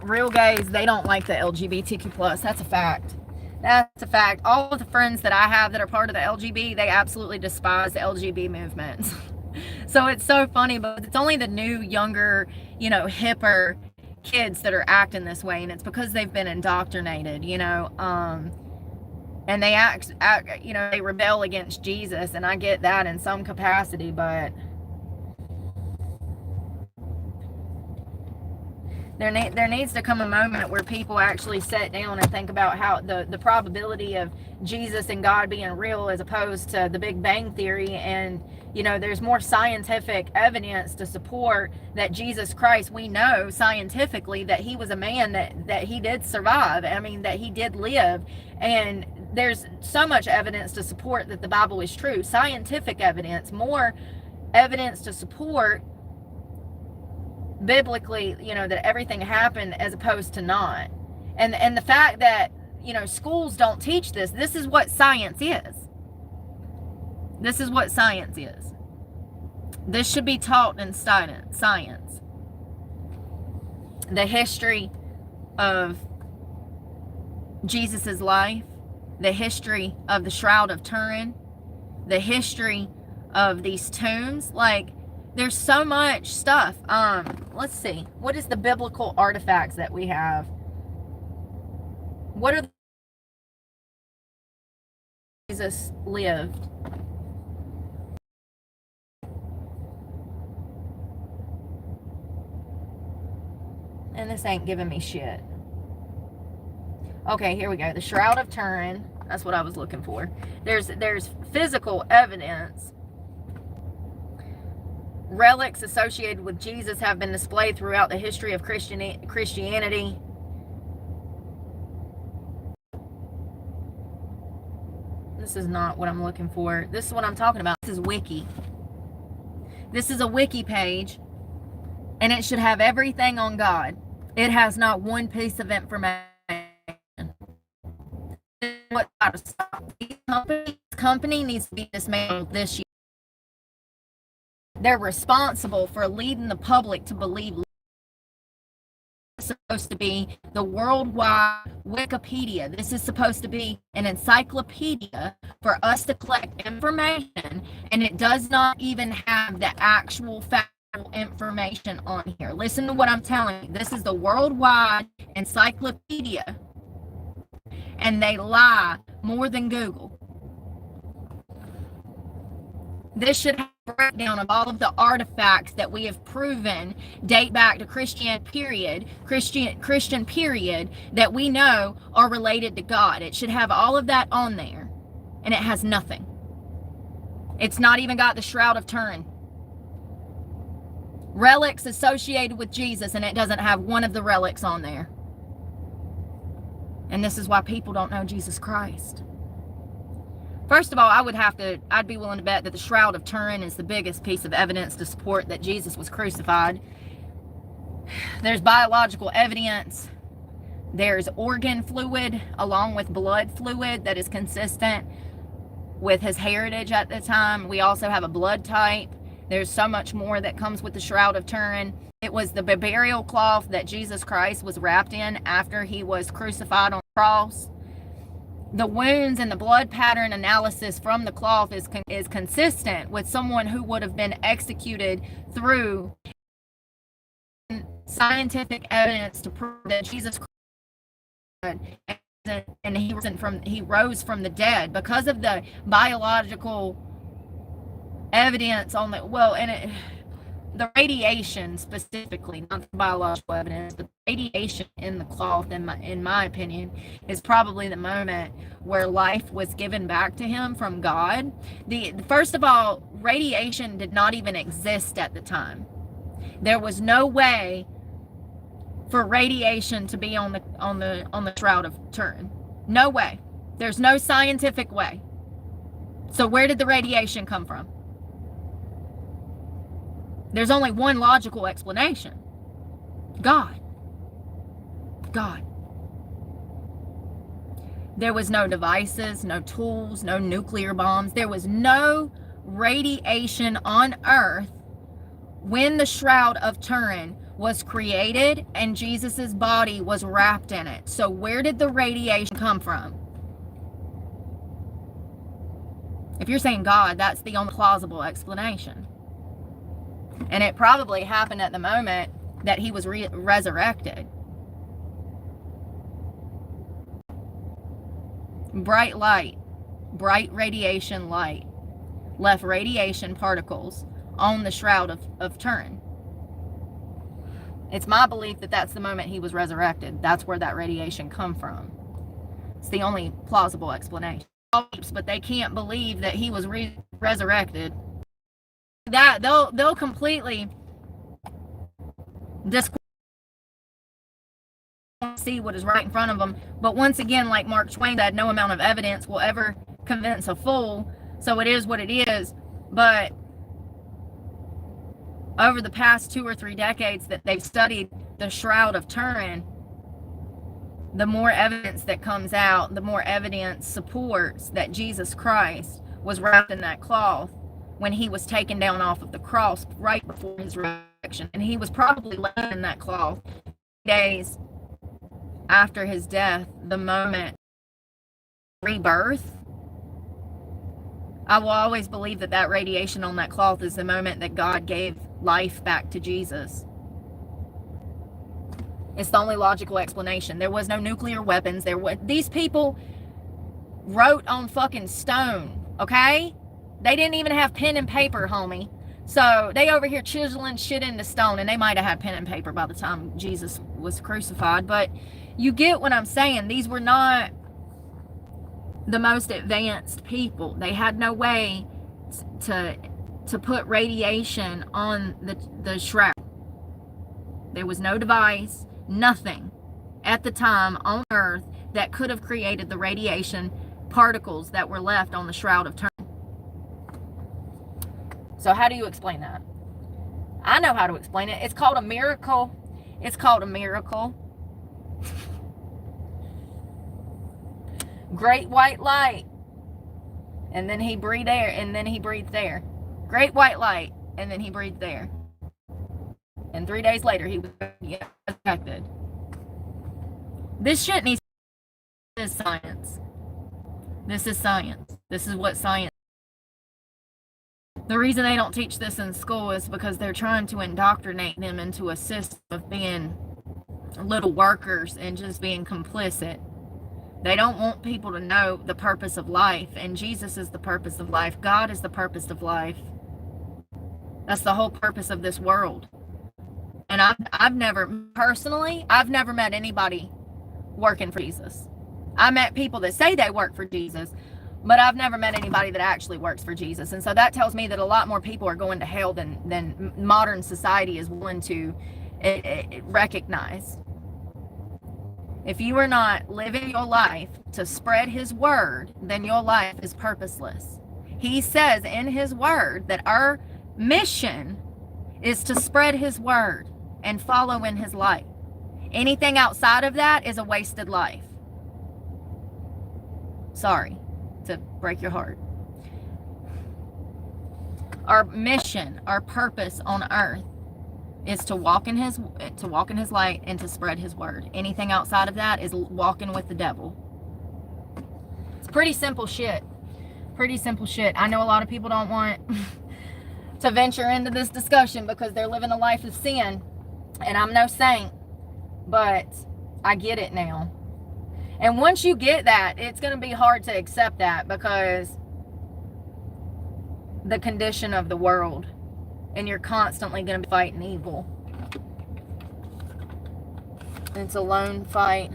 they don't like the LGBTQ plus. That's a fact. That's a fact. All of the friends that I have that are part of the LGB, they absolutely despise the LGB movement. So it's so funny, but it's only the new, younger, hipper kids that are acting this way, and it's because they've been indoctrinated, and they they rebel against Jesus, and I get that in some capacity, but there needs to come a moment where people actually sit down and think about how the probability of Jesus and God being real as opposed to the Big Bang Theory. And there's more scientific evidence to support that Jesus Christ, we know scientifically that he was a man, that he did survive, that he did live. And there's so much evidence to support that the Bible is true. Scientific evidence, more evidence to support biblically, that everything happened as opposed to not. And the fact that, schools don't teach this. This is what science is. This is what science is. This should be taught in science. The history of Jesus's life, the history of the Shroud of Turin, the history of these tombs. Like, there's so much stuff. Let's see. What is the biblical artifacts that we have? What are Jesus lived? And this ain't giving me shit. Okay, here we go. The Shroud of Turin. That's what I was looking for. There's physical evidence. Relics associated with Jesus have been displayed throughout the history of Christianity. This is not what I'm looking for. This is what I'm talking about. This is Wiki. This is a Wiki page, and it should have everything on God. It has not one piece of information. What company needs to be dismantled this year. They're responsible for leading the public to believe it's supposed to be the worldwide Wikipedia. This is supposed to be an encyclopedia for us to collect information, and it does not even have the actual factual information on here. Listen to what I'm telling you. This is the worldwide encyclopedia, and they lie more than Google. This should have a breakdown of all of the artifacts that we have proven date back to Christian period that we know are related to God. It should have all of that on there, and it has nothing. It's not even got the Shroud of Turin. Relics associated with Jesus, and it doesn't have one of the relics on there. And this is why people don't know Jesus Christ. First of all, I'd be willing to bet that the Shroud of Turin is the biggest piece of evidence to support that Jesus was crucified. There's biological evidence. There's organ fluid along with blood fluid that is consistent with his heritage at the time. We also have a blood type. There's so much more that comes with the Shroud of Turin. It was the burial cloth that Jesus Christ was wrapped in after he was crucified on the cross. The wounds and the blood pattern analysis from the cloth is consistent with someone who would have been executed through scientific evidence to prove that Jesus Christ and he rose from the dead because of the biological evidence on the radiation specifically, not the biological evidence, but the radiation in the cloth, in my opinion, is probably the moment where life was given back to him from God. First of all, radiation did not even exist at the time. There was no way for radiation to be on the Shroud of Turin. No way. There's no scientific way. So where did the radiation come from? There's only one logical explanation. God. There was no devices, no tools, no nuclear bombs. There was no radiation on Earth when the Shroud of Turin was created and Jesus's body was wrapped in it. So where did the radiation come from? If you're saying God, that's the only plausible explanation. And it probably happened at the moment that he was resurrected. Bright light, bright radiation light, left radiation particles on the Shroud of Turin. It's my belief that that's the moment he was resurrected. That's where that radiation come from. It's the only plausible explanation. But they can't believe that he was resurrected. That they'll completely see what is right in front of them. But once again, like Mark Twain said, no amount of evidence will ever convince a fool. So it is what it is. But over the past 2 or 3 decades that they've studied the Shroud of Turin, the more evidence that comes out, the more evidence supports that Jesus Christ was wrapped in that cloth when he was taken down off of the cross right before his resurrection. And he was probably laying in that cloth days after his death, the moment rebirth. I will always believe that that radiation on that cloth is the moment that God gave life back to Jesus. It's the only logical explanation. There was no nuclear weapons. These people wrote on fucking stone, okay? They didn't even have pen and paper, homie. So they over here chiseling shit into stone, and they might have had pen and paper by the time Jesus was crucified. But you get what I'm saying. These were not the most advanced people. They had no way to put radiation on the shroud. There was no device, nothing at the time on Earth that could have created the radiation particles that were left on the Shroud of Turin. So how do you explain that? I know how to explain it. It's called a miracle. It's called a miracle. Great white light. And then he breathed there. And then he breathed there. Great white light. And then he breathed there. And 3 days later, he was resurrected. This shit needs to be science. This is science. This is what science. The reason they don't teach this in school is because they're trying to indoctrinate them into a system of being little workers and just being complicit. They don't want people to know the purpose of life, and Jesus is the purpose of life. God is the purpose of life. That's the whole purpose of this world. And I've never met anybody working for Jesus. I met people that say they work for Jesus, but I've never met anybody that actually works for Jesus. And so that tells me that a lot more people are going to hell than modern society is willing to recognize. If you are not living your life to spread his word, then your life is purposeless. He says in his word that our mission is to spread his word and follow in his light. Anything outside of that is a wasted life. Sorry to break your heart. Our mission, our purpose on earth is to walk in his light and to spread his word. Anything outside of that is walking with the devil. It's pretty simple shit. Pretty simple shit. I know a lot of people don't want to venture into this discussion because they're living a life of sin, and I'm no saint, but I get it now. And once you get that, it's going to be hard to accept that because the condition of the world, and you're constantly going to be fighting evil. It's a lone fight.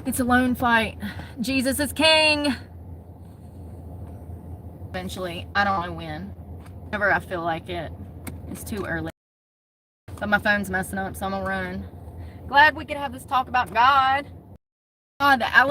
It's a lone fight. Jesus is king. Eventually, I don't want to win. Whenever I feel like it. It's too early. But my phone's messing up, so I'm going to run. Glad we could have this talk about God. God, the alligator.